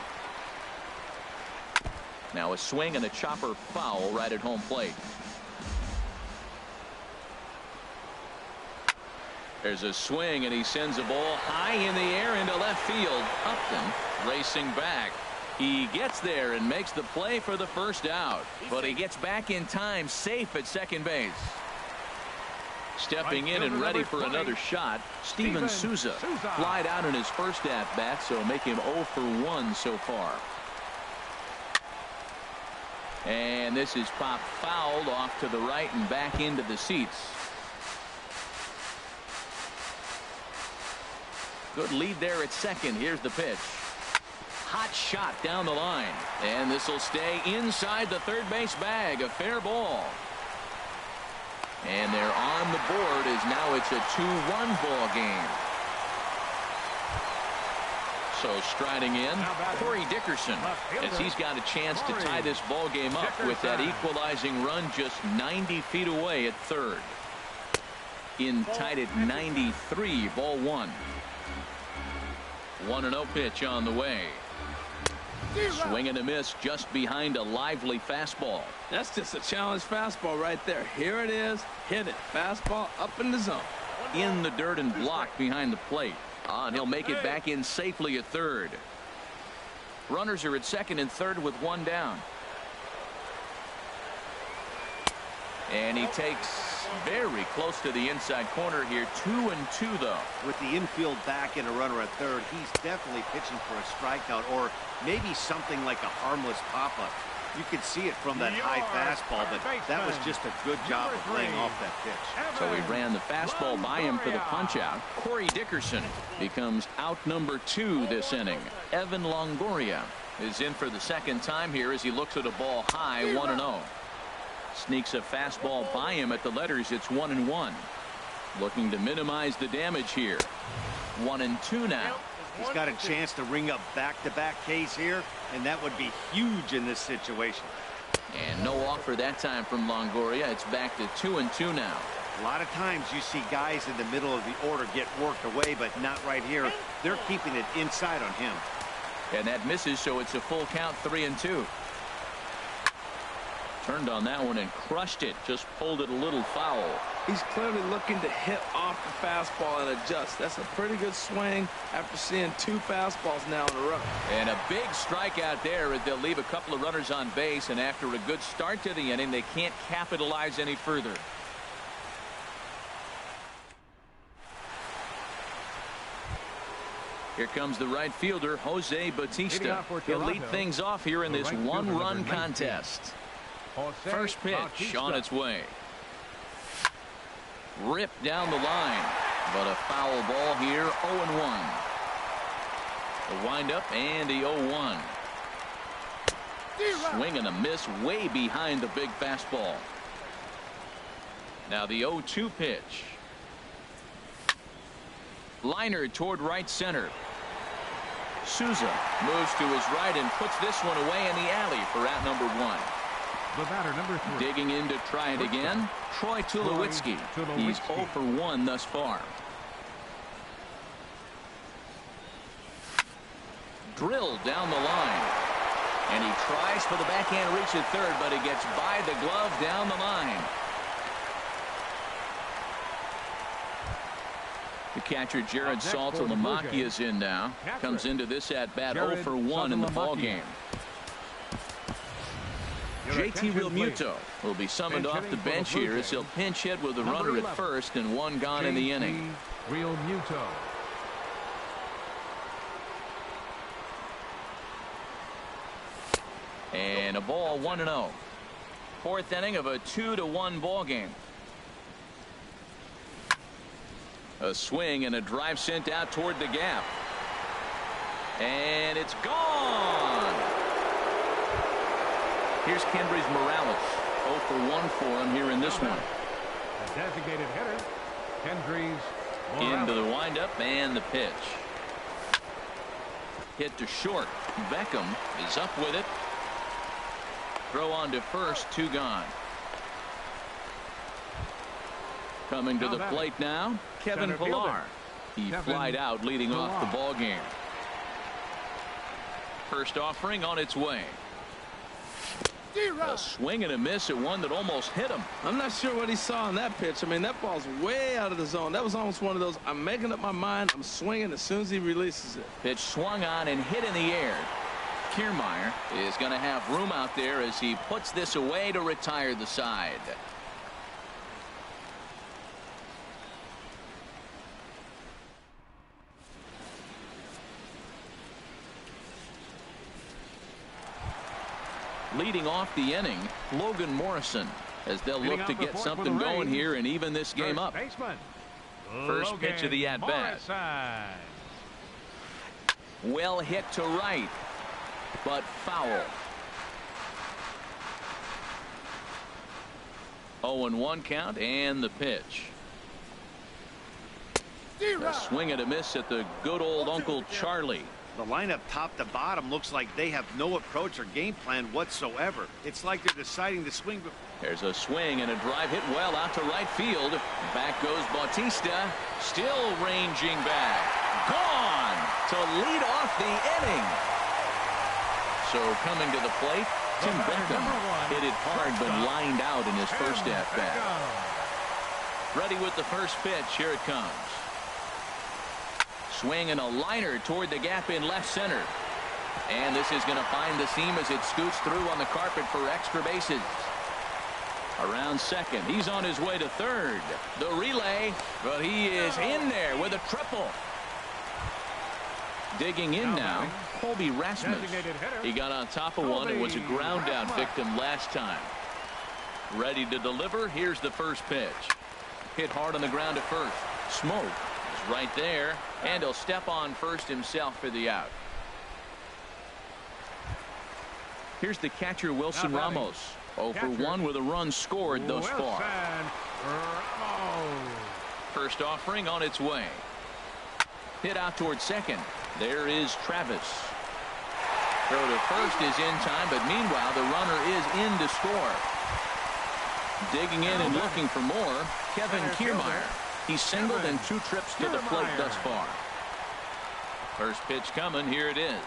Now a swing and a chopper foul right at home plate. There's a swing, and he sends a ball high in the air into left field. Upton racing back. He gets there and makes the play for the first out, but he gets back in time, safe at second base. Stepping in and ready for another shot, Steven Souza. Flied out in his first at-bat, so make him 0 for 1 so far. And this is popped fouled off to the right and back into the seats. Good lead there at second. Here's the pitch. Hot shot down the line. And this will stay inside the third base bag. A fair ball. And they're on the board as now it's a 2-1 ball game. So striding in, Corey Dickerson, as he's got a chance to tie this ball game up with that equalizing run just 90 feet away at third. In tied at 93, ball one. 1-0 pitch on the way. Swing and a miss just behind a lively fastball. That's just a challenge fastball right there. Here it is. Hit it. Fastball up in the zone. In the dirt and blocked behind the plate. And he'll make it back in safely at third. Runners are at second and third with one down. And he takes very close to the inside corner here. 2-2 though. With the infield back and a runner at third, he's definitely pitching for a strikeout or maybe something like a harmless pop-up. You could see it from that high fastball, but that was just a good job of playing off that pitch. So he ran the fastball by him for the punch-out. Corey Dickerson becomes out number 2 this inning. Evan Longoria is in for the second time here as he looks at a ball high. 1-0. Sneaks a fastball by him at the letters. It's 1-1. Looking to minimize the damage here. 1-2 now. He's got a chance to ring up back-to-back Ks here, and that would be huge in this situation. And no offer that time from Longoria. It's back to 2-2 now. A lot of times you see guys in the middle of the order get worked away, but not right here. They're keeping it inside on him. And that misses, so it's a full count. 3-2. Turned on that one and crushed it. Just pulled it a little foul. He's clearly looking to hit off the fastball and adjust. That's a pretty good swing after seeing 2 fastballs now in a row. And a big strikeout there as they'll leave a couple of runners on base, and after a good start to the inning, they can't capitalize any further. Here comes the right fielder, Jose Bautista. He'll lead things off here in this one-run contest. First pitch on its way. Ripped down the line, but a foul ball here. 0-1. The windup and the 0-1. Swing and a miss way behind the big fastball. Now the 0-2 pitch. Liner toward right center. Souza moves to his right and puts this one away in the alley for out number 1. The batter, number 3. Digging in to try it again, Troy Tulowitzki. He's 0 for 1 thus far. Drilled down the line. And he tries for the backhand reach at third, but he gets by the glove down the line. The catcher, Jared Saltalamacchia, is in now. Comes into this at bat 0 for 1 in the ball game. JT Realmuto will be summoned off the bench here as he'll pinch hit with a runner at first and 1 gone in the inning. Realmuto. And a ball. 1-0. 4th inning of a 2-1 ball game. A swing and a drive sent out toward the gap. And it's gone. Here's Kendrys Morales. 0 for 1 for him here in this one. A designated hitter, Kendrys Morales. Into the windup and the pitch. Hit to short. Beckham is up with it. Throw on to first. 2 gone. Coming to the plate now, Kevin Pillar. He flied out leading off the ball game. First offering on its way. A swing and a miss at one that almost hit him. I'm not sure what he saw on that pitch. I mean, that ball's way out of the zone. That was almost one of those, I'm making up my mind, I'm swinging as soon as he releases it. Pitch swung on and hit in the air. Kiermaier is going to have room out there as he puts this away to retire the side. Leading off the inning, Logan Morrison, as they'll look to get something going here and even this game up. First pitch of the at-bat. Well hit to right, but foul. 0-1 count, and the pitch. A swing and a miss at the good old Uncle Charlie. The lineup top to bottom looks like they have no approach or game plan whatsoever. It's like they're deciding to swing. There's a swing and a drive hit well out to right field. Back goes Bautista, still ranging back. Gone to lead off the inning. So coming to the plate, Tim Beckham hit it hard but lined out in his first at-bat. Ready with the first pitch. Here it comes. Swing and a liner toward the gap in left center. And this is going to find the seam as it scoots through on the carpet for extra bases. Around second. He's on his way to third. The relay, but he is in there with a triple. Digging in now, Colby Rasmus. He got on top of one and was a ground out victim last time. Ready to deliver. Here's the first pitch. Hit hard on the ground at first. Smoke is right there, and he'll step on first himself for the out. Here's the catcher, Wilson Ramos. 0 for 1 with a run scored thus far. First offering on its way. Hit out towards second. There is Travis. Throw to first is in time, but meanwhile the runner is in to score. Digging in and looking for more, Kevin Kiermaier. He's singled and 2 trips to the plate thus far. First pitch coming. Here it is.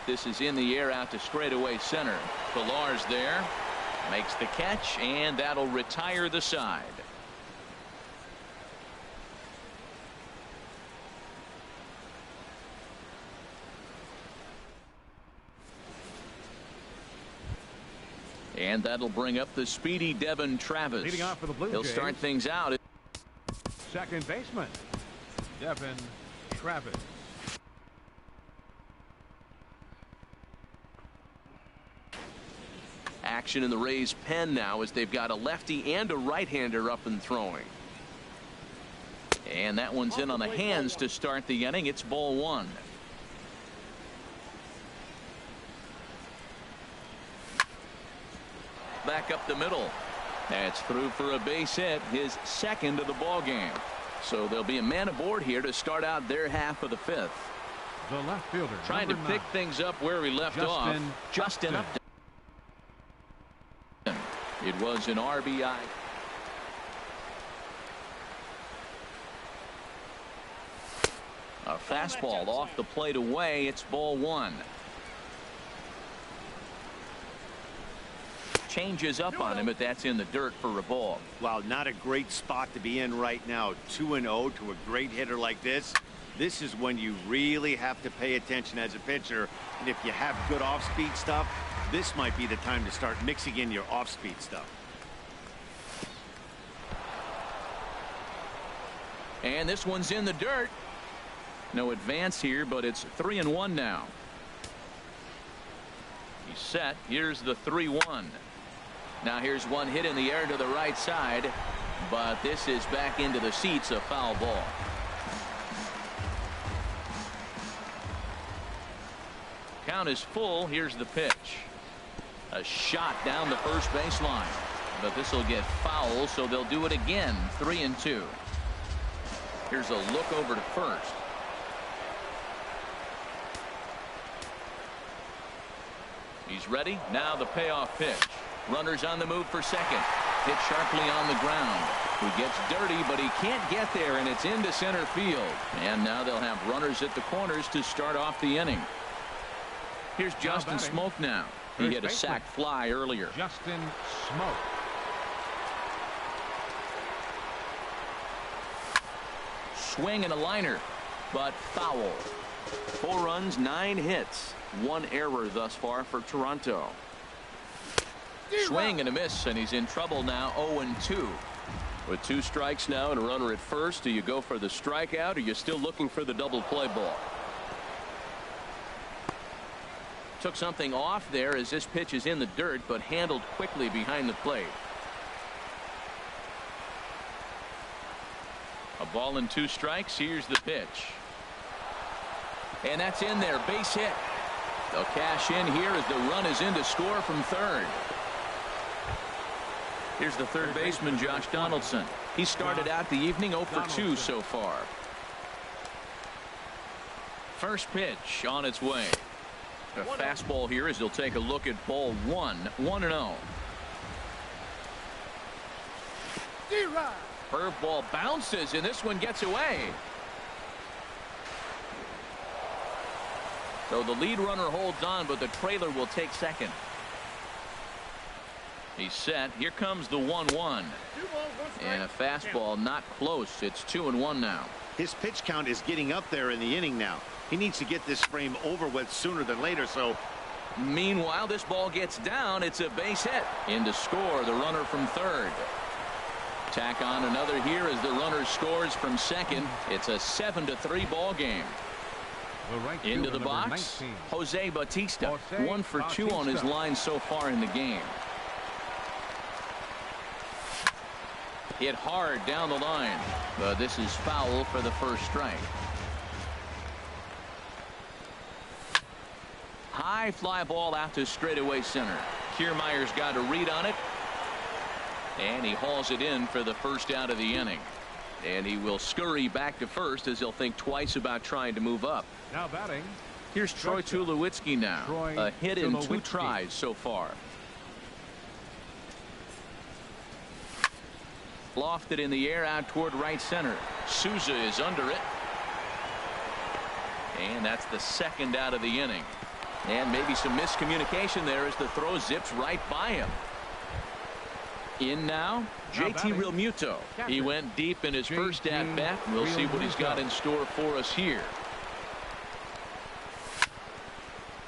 This is in the air out to straightaway center. Pillar's there. Makes the catch, and that'll retire the side. And that'll bring up the speedy Devin Travis. Leading off for the Blue He'll Jays. start things out. Second baseman, Devin Travis. Action in the Rays pen now as they've got a lefty and a right-hander up and throwing. And that one's in on the hands to start the inning. It's ball 1. Back up the middle. That's through for a base hit, his second of the ball game. So there'll be a man aboard here to start out their half of the 5th. The left fielder, trying to pick things up where we left off. Justin Upton. It was an RBI. A fastball off the plate away. It's ball 1. Changes up on him, but that's in the dirt for a ball. Wow, not a great spot to be in right now. 2-0 to a great hitter like this. This is when you really have to pay attention as a pitcher. And if you have good off-speed stuff, this might be the time to start mixing in your off-speed stuff. And this one's in the dirt. No advance here, but it's 3-1 now. He's set. Here's the 3-1. Now here's one hit in the air to the right side, but this is back into the seats, a foul ball. Count is full. Here's the pitch. A shot down the first baseline, but this will get foul, so they'll do it again. 3-2. Here's a look over to first. He's ready. Now the payoff pitch. Runners on the move for second. Hit sharply on the ground. He gets dirty, but he can't get there, and it's into center field. And now they'll have runners at the corners to start off the inning. Here's Justin Smoak now. He hit a sac fly earlier. Justin Smoak. Swing and a liner, but foul. 4 runs, 9 hits. 1 error thus far for Toronto. Swing and a miss, and he's in trouble now. 0-2. With 2 strikes now and a runner at first, do you go for the strikeout, or are you still looking for the double play ball? Took something off there as this pitch is in the dirt, but handled quickly behind the plate. A ball and 2 strikes. Here's the pitch. And that's in there. Base hit. They'll cash in here as the run is in to score from third. Here's the third baseman, Josh Donaldson. He started out the evening 0 for 2 so far. First pitch on its way. A fastball here as they'll take a look at ball 1. 1-0. Curveball bounces, and this one gets away. So the lead runner holds on, but the trailer will take second. He's set. Here comes the 1-1. And a fastball not close. It's 2-1 now. His pitch count is getting up there in the inning now. He needs to get this frame over with sooner than later. So meanwhile, this ball gets down. It's a base hit. In to score the runner from third. Tack on another here as the runner scores from second. It's a 7-3 ball game. Into the box, 19. Jose Bautista. Jose 1 for 2 on his Bautista. line so far in the game. Hit hard down the line, but this is foul for the first strike. High fly ball out to straightaway center. Kiermaier's got a read on it, and he hauls it in for the first out of the inning. And he will scurry back to first as he'll think twice about trying to move up. Now batting. Here's Troy Tulowitzki now. Troy A hit in 2 Tulowitzki. tries so far. Lofted in the air out toward right center. Souza is under it. And that's the second out of the inning. And maybe some miscommunication there as the throw zips right by him. In now, JT Realmuto. He went deep in his first at bat. We'll see what he's got in store for us here.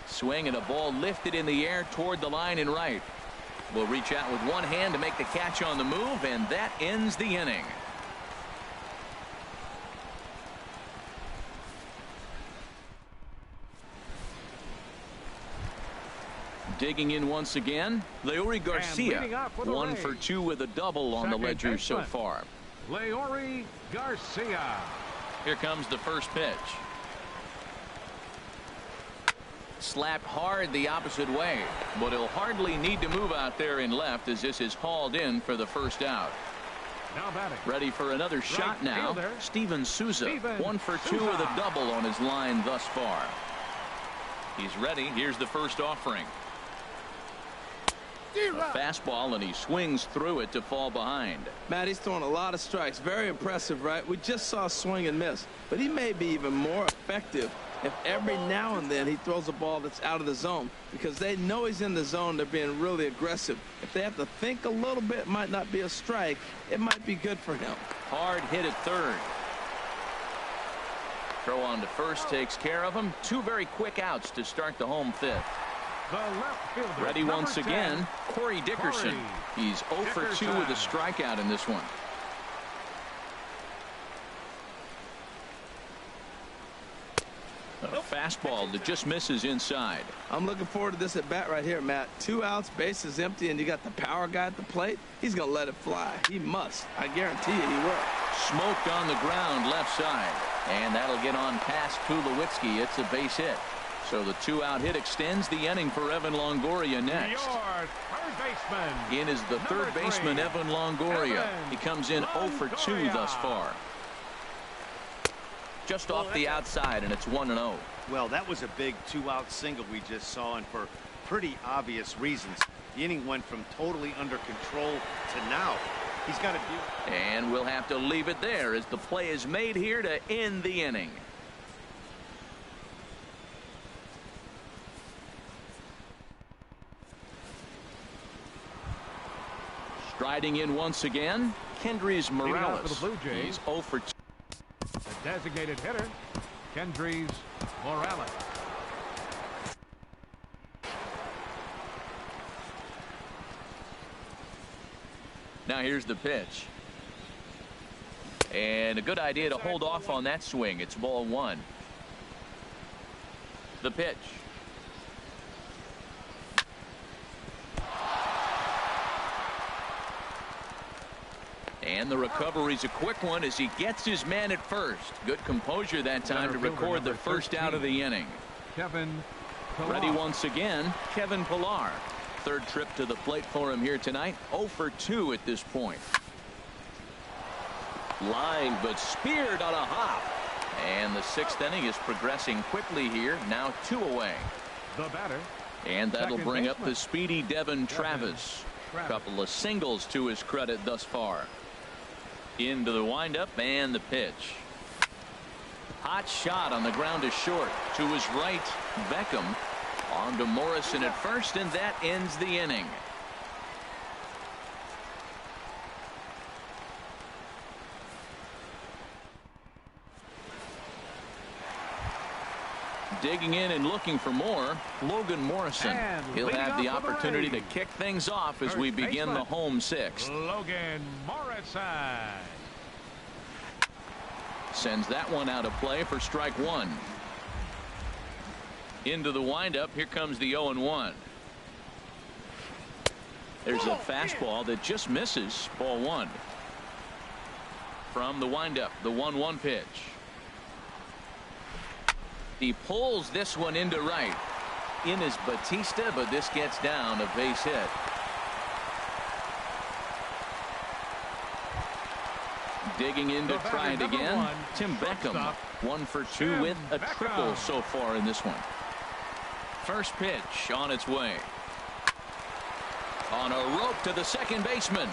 Swing and a ball lifted in the air toward the line and right. Will reach out with one hand to make the catch on the move, and that ends the inning. Digging in once again, Leury Garcia. 1 for 2 with a double on the ledger so far. Leury Garcia. Here comes the first pitch. Slapped hard the opposite way, but he'll hardly need to move out there in left as this is hauled in for the first out. Now batting. Ready for another shot now. fielder, Steven Souza. Steven 1 for 2 Souza. with a double on his line thus far. He's ready. Here's the first offering. A fastball, and he swings through it to fall behind. Matt, he's throwing a lot of strikes. Very impressive, right? We just saw a swing and miss, but he may be even more effective if every now and then he throws a ball that's out of the zone, because they know he's in the zone. They're being really aggressive. If they have to think a little bit, it might not be a strike. It might be good for him. Hard hit at third. Throw on to first takes care of him. 2 very quick outs to start the home fifth. The left fielder. Ready number once 10, again, Corey Dickerson. Corey He's 0 for 2 with a strikeout in this one. A fastball that just misses inside. I'm looking forward to this at bat right here, Matt. 2 outs, bases empty, and you got the power guy at the plate. He's going to let it fly. He must. I guarantee you he will. Smoked on the ground left side. And that'll get on past Tulowitzki. It's a base hit. So the 2-out hit extends the inning for Evan Longoria next. Your third baseman. In is the Number third baseman, 3, Evan Longoria. Evan He comes in 0 for 2 Longoria. thus far. Just off the outside, and it's 1-0. Well, that was a big 2-out single we just saw, and for pretty obvious reasons. The inning went from totally under control to now. He's got to do. And we'll have to leave it there as the play is made here to end the inning. Striding in once again, Kendrys Morales. for the Blue Jays. He's 0 for 2. The designated hitter, Kendrys Morales. Now here's the pitch. And a good idea to hold off on that swing. It's ball 1. The pitch. And the recovery's a quick one as he gets his man at first. Good composure that time to record the first out of the inning. Kevin Pillar. Ready once again, Kevin Pillar. Third trip to the plate for him here tonight. 0 for 2 at this point. Line, but speared on a hop. And the sixth inning is progressing quickly here. Now 2 away. The batter. And that'll Second bring up baseman. the speedy Devin Travis. Couple of singles to his credit thus far. Into the windup and the pitch. Hot shot on the ground is short. To his right, Beckham. On to Morrison at first, and that ends the inning. Digging in and looking for more, Logan Morrison. And He'll have the leading off for the opportunity to Rays. kick things off as First we begin baseman. the home sixth. Logan Morrison. Sends that one out of play for strike one. Into the windup. Here comes the 0-1. There's a fastball that just misses. Ball one. From the windup, the 1-1 pitch. He pulls this one into right. In is Batista, but this gets down, a base hit. Digging in to The try it batter, number again. one, Tim Beckham, shortstop, 1 for 2 Tim with a Beckham. triple so far in this one. First pitch on its way. On a rope to the second baseman.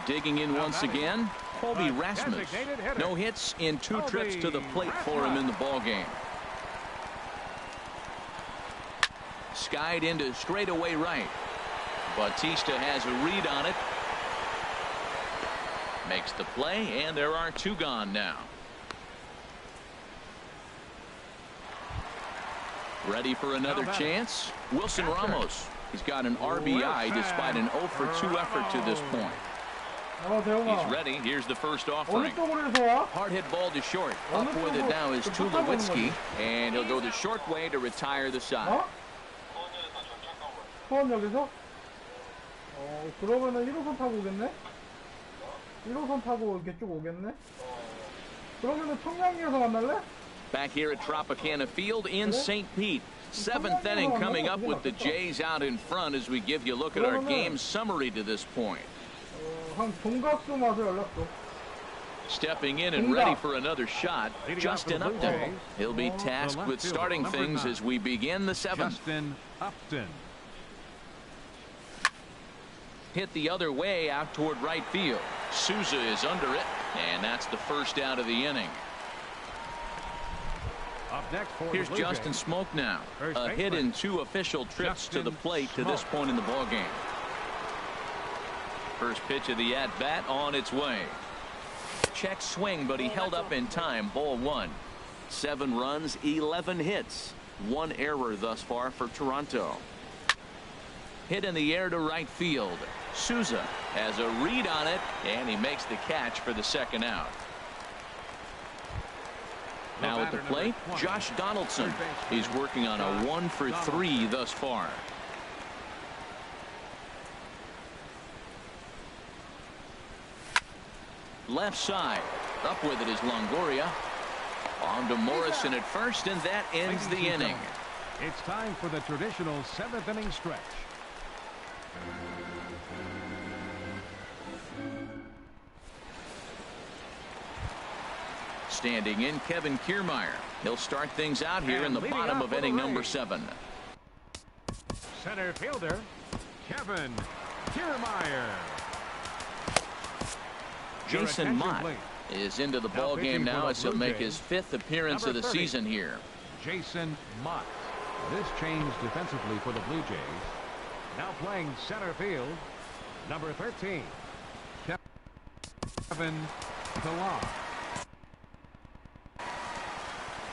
Digging in once again, Colby the Rasmus. designated hitter. No hits in 2 Colby trips to the plate for him in the ball game. Skied into straightaway right. Batista has a read on it. Makes the play, and there are 2 gone now. Ready for another chance? Wilson Ramos. He's got an RBI despite an 0 for 2 effort to this point. He's ready. Here's the first offering. Hard hit ball to short. Up with it now is Tulowitzki, and he'll go the short way to retire the side. 수원역에서? 그러면은 1호선 타고 오겠네? 1호선 타고 이렇게 쭉 오겠네? 그러면은 청량리에서 만날래? Back here at Tropicana Field in St. Pete. 7th inning coming up with the Jays out in front as we give you a look at our game summary to this point. 한 돈가스 맛을 연락 줘. Stepping in and ready for another shot, Justin Upton. He'll be tasked with starting things as we begin the 7th. Justin Upton. Hit the other way out toward right field. Souza is under it, and that's the first out of the inning. Up next for Here's the Blue Justin Jays. Smoke now. First A hit baseman. in 2 official trips to the Justin plate to this Smoke. point in the ball game. First pitch of the at-bat on its way. Check swing, but he held up in time. Ball 1. 7 runs, 11 hits. 1 error thus far for Toronto. Hit in the air to right field. Souza has a read on it, and he makes the catch for the second out. Now at the plate, Josh Donaldson. He's working on a 1 for 3 thus far. Left side. Up with it is Longoria. On to Morrison at first, and that ends the inning. It's time for the traditional 7th inning stretch. Standing in, Kevin Kiermaier. He'll start things out here in the leading bottom off of for the inning number Rays. 7. Center fielder Kevin Kiermaier. Jason attention, Mott please. is into the Now ball game pitching for now the as he'll Blue make Jays, his 5th appearance of number the 30. season here. Jason Mott. This change defensively for the Blue Jays. Now playing center field, number 13, Kevin Pillar.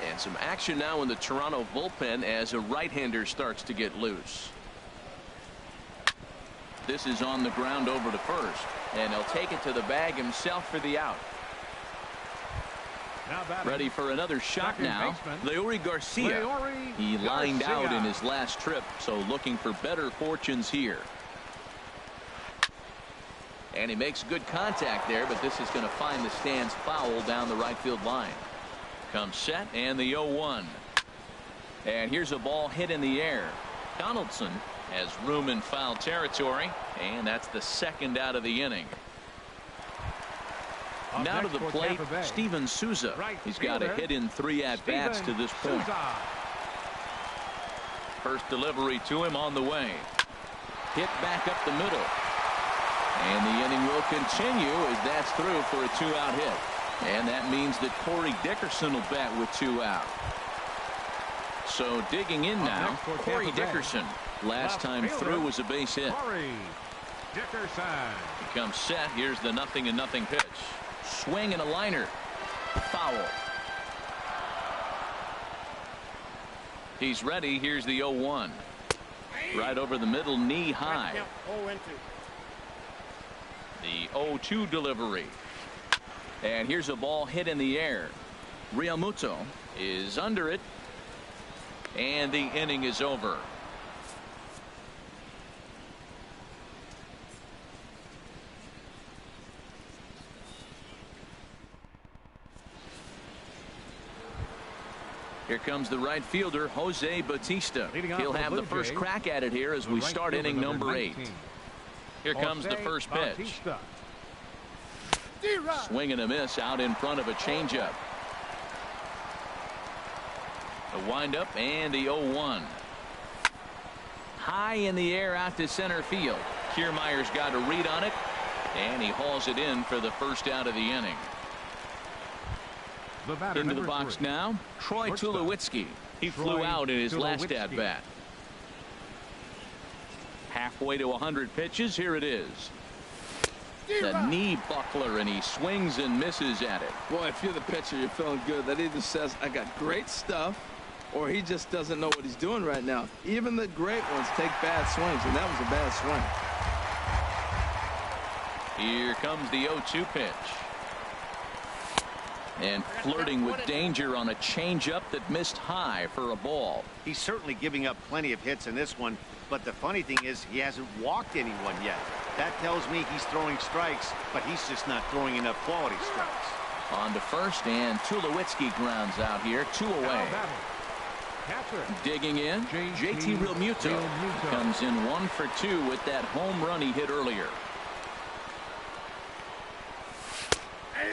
And some action now in the Toronto bullpen as a right-hander starts to get loose. This is on the ground over to first, and he'll take it to the bag himself for the out. Now batting, Ready for another shot second now. baseman, Leori Garcia. Leori He lined Garcia. out in his last trip, so looking for better fortunes here. And he makes good contact there, but this is going to find the stands foul down the right field line. Comes set and the 0-1. And here's a ball hit in the air. Donaldson has room in foul territory, and that's the second out of the inning. Now to the plate, Steven Souza. He's got a hit in 3 at-bats to this point. First delivery to him on the way. Hit back up the middle. And the inning will continue as that's through for a 2-out hit. And that means that Corey Dickerson will bat with 2 out. So digging in now, Corey Dickerson. Last time through was a base hit. Corey Dickerson. He comes set. Here's the 0-0 pitch. Swing and a liner. Foul. He's ready. Here's the 0-1. Right over the middle, knee high. The 0-2 delivery. And here's a ball hit in the air. Realmuto is under it. And the inning is over. Here comes the right fielder, Jose Bautista. He'll have the first crack at it here as we start inning number 8. Here comes the first pitch. Swing and a miss out in front of a changeup. The windup and the 0-1. High in the air out to center field. Kiermaier's got a read on it, and he hauls it in for the first out of the inning. Into the box now, Troy Tulowitzki. He flew out in his last at bat. Halfway to 100 pitches. Here it is. The knee buckler, and he swings and misses at it. Boy, if you're the pitcher, you're feeling good. That either says I got great stuff, or he just doesn't know what he's doing right now. Even the great ones take bad swings, and that was a bad swing. Here comes the 0-2 pitch. And flirting with danger on a changeup that missed high for a ball. He's certainly giving up plenty of hits in this one, but the funny thing is he hasn't walked anyone yet. That tells me he's throwing strikes, but he's just not throwing enough quality strikes. On to first, and Tulowitzki grounds out here, 2 away. Digging in, JT Realmuto comes in 1 for 2 with that home run he hit earlier.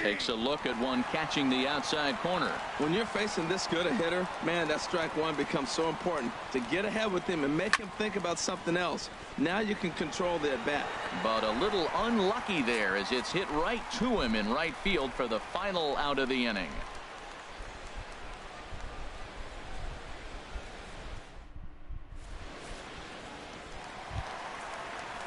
Takes a look at one catching the outside corner. When you're facing this good a hitter, man, that strike one becomes so important to get ahead with him and make him think about something else. Now you can control the at bat. But a little unlucky there as it's hit right to him in right field for the final out of the inning.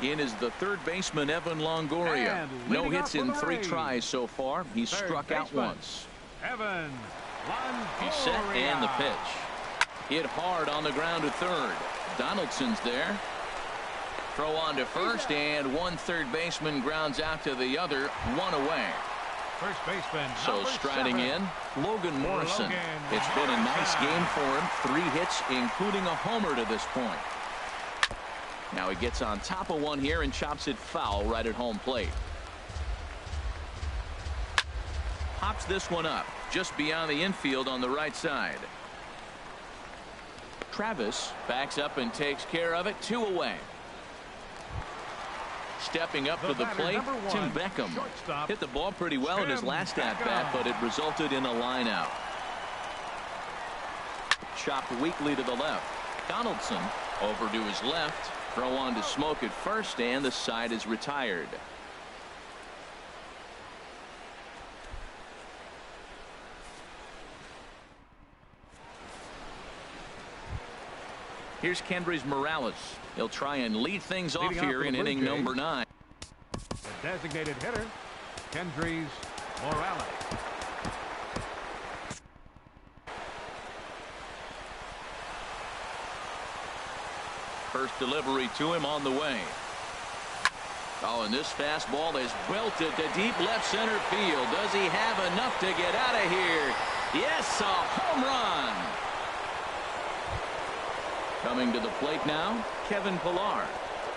In is the third baseman, Evan Longoria. No hits in 3 tries so far. He's struck out once. Evan Longoria. He's set and the pitch. Hit hard on the ground to third. Donaldson's there. Throw on to first, and one third baseman grounds out to the other, 1 away. First baseman. So striding in, Logan Morrison. It's been a nice game for him. 3 hits, including a homer to this point. Now he gets on top of one here and chops it foul right at home plate. Pops this one up just beyond the infield on the right side. Travis backs up and takes care of it. 2 away. Stepping up to the plate, Tim Beckham. Hit the ball pretty well in his last at-bat, but it resulted in a line out. Chopped weakly to the left. Donaldson over to his left. Throw on to Smoke at first, and the side is retired. Here's Kendrys Morales. He'll try and lead things off here in inning number 9. The designated hitter, Kendrys Morales. First delivery to him on the way. Oh, and this fastball is belted to deep left center field. Does he have enough to get out of here? Yes, a home run. Coming to the plate now, Kevin Pillar.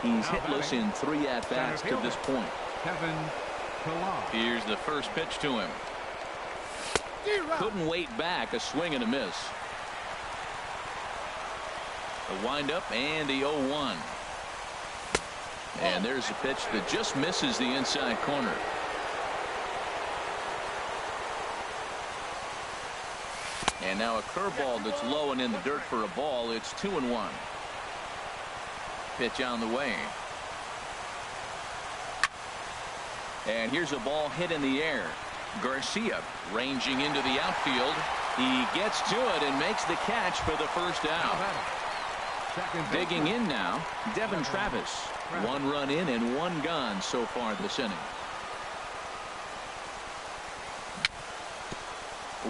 He's hitless in 3 at-bats to this point. Kevin Pillar. Here's the first pitch to him. Couldn't wait back. A swing and a miss. The windup and the 0-1. And there's a pitch that just misses the inside corner. And now a curveball that's low and in the dirt for a ball. It's 2-1. Pitch on the way. And here's a ball hit in the air. Garcia ranging into the outfield. He gets to it and makes the catch for the first out. Digging in now, Devin Travis. 1 run in and 1 gone so far this inning.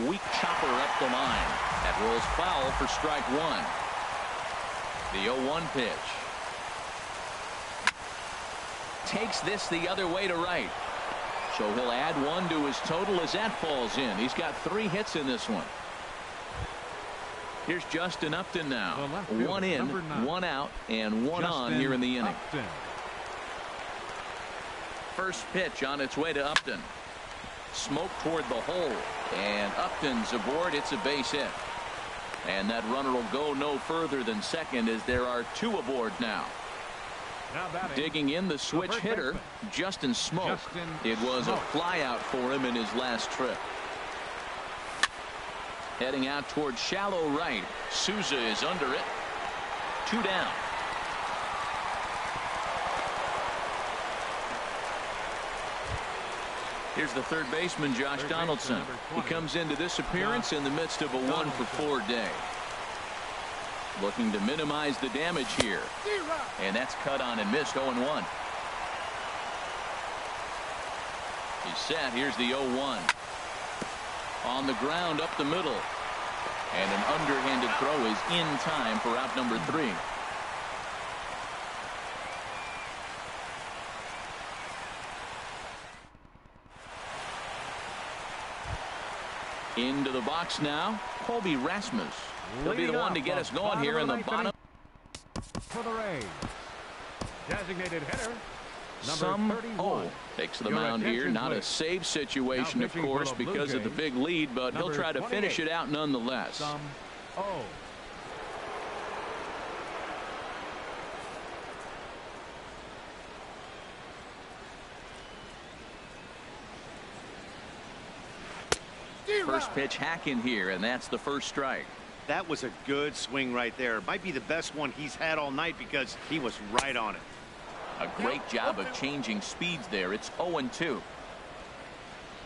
Weak chopper up the line. That rolls foul for strike 1. The 0-1 pitch. Takes this the other way to right. So he'll add 1 to his total as that falls in. He's got 3 hits in this one. Here's Justin Upton now. 1 in, 1 out, and 1 on here in the inning. Upton. First pitch on its way to Upton. Smoke toward the hole. And Upton's aboard. It's a base hit. And that runner will go no further than second as there are 2 aboard now. Digging in the switch hitter, Justin Smoke. It was a flyout for him in his last trip. Heading out towards shallow right. Souza is under it. 2 down. Here's the third baseman, Josh Donaldson. He comes into this appearance in the midst of a 1-for-4 day. Looking to minimize the damage here. And that's cut on and missed. 0-1. He's set. Here's the 0-1. On the ground up the middle. And an underhanded throw is in time for out number 3. Into the box now, Colby Rasmus. He'll be the one to get us going here in the bottom. For the Rays. Designated hitter. Some takes the mound here. Not a save situation, of course, because of the big lead, but he'll try to finish it out nonetheless. First pitch hack in here, and that's the first strike. That was a good swing right there. Might be the best one he's had all night because he was right on it. A great job of changing speeds there. It's 0-2.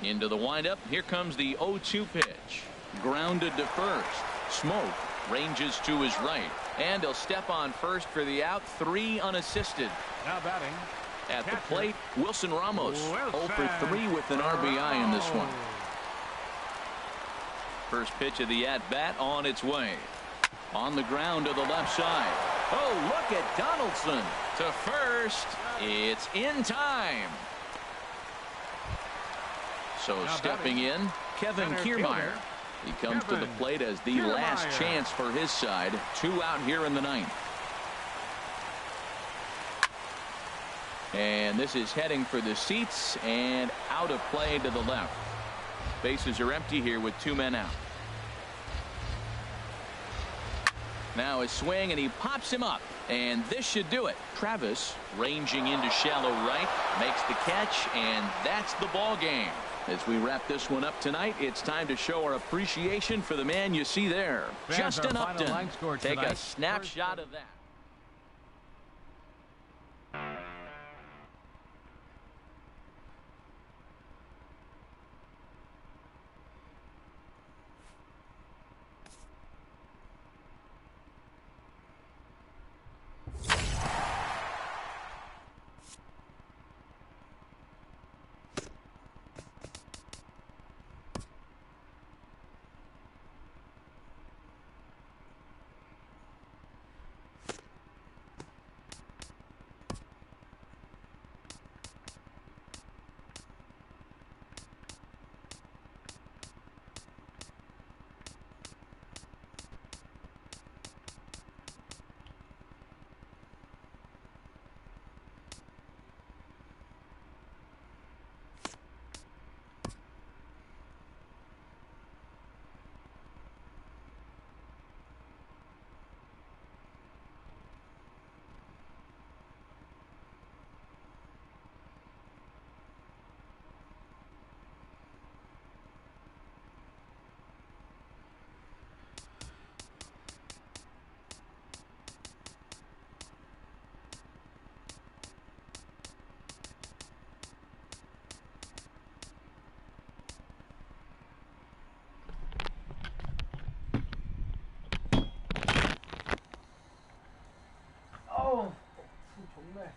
Into the windup. Here comes the 0-2 pitch. Grounded to first. Smoke ranges to his right. And he'll step on first for the out. 3 unassisted. Now batting. At the plate, Wilson Ramos. 0 for 3 with an RBI in this one. First pitch of the at-bat on its way. On the ground to the left side. Oh, look at Donaldson to first. It's in time. So now stepping in, Kevin Kiermaier. He comes to the plate as the last chance for his side. 2 out here in the 9th. And this is heading for the seats and out of play to the left. Bases are empty here with 2 men out. Now a swing, and he pops him up. And this should do it. Travis ranging into shallow right, makes the catch, and that's the ball game. As we wrap this one up tonight, it's time to show our appreciation for the man you see there. Justin Upton. Take a snapshot of that. 그래.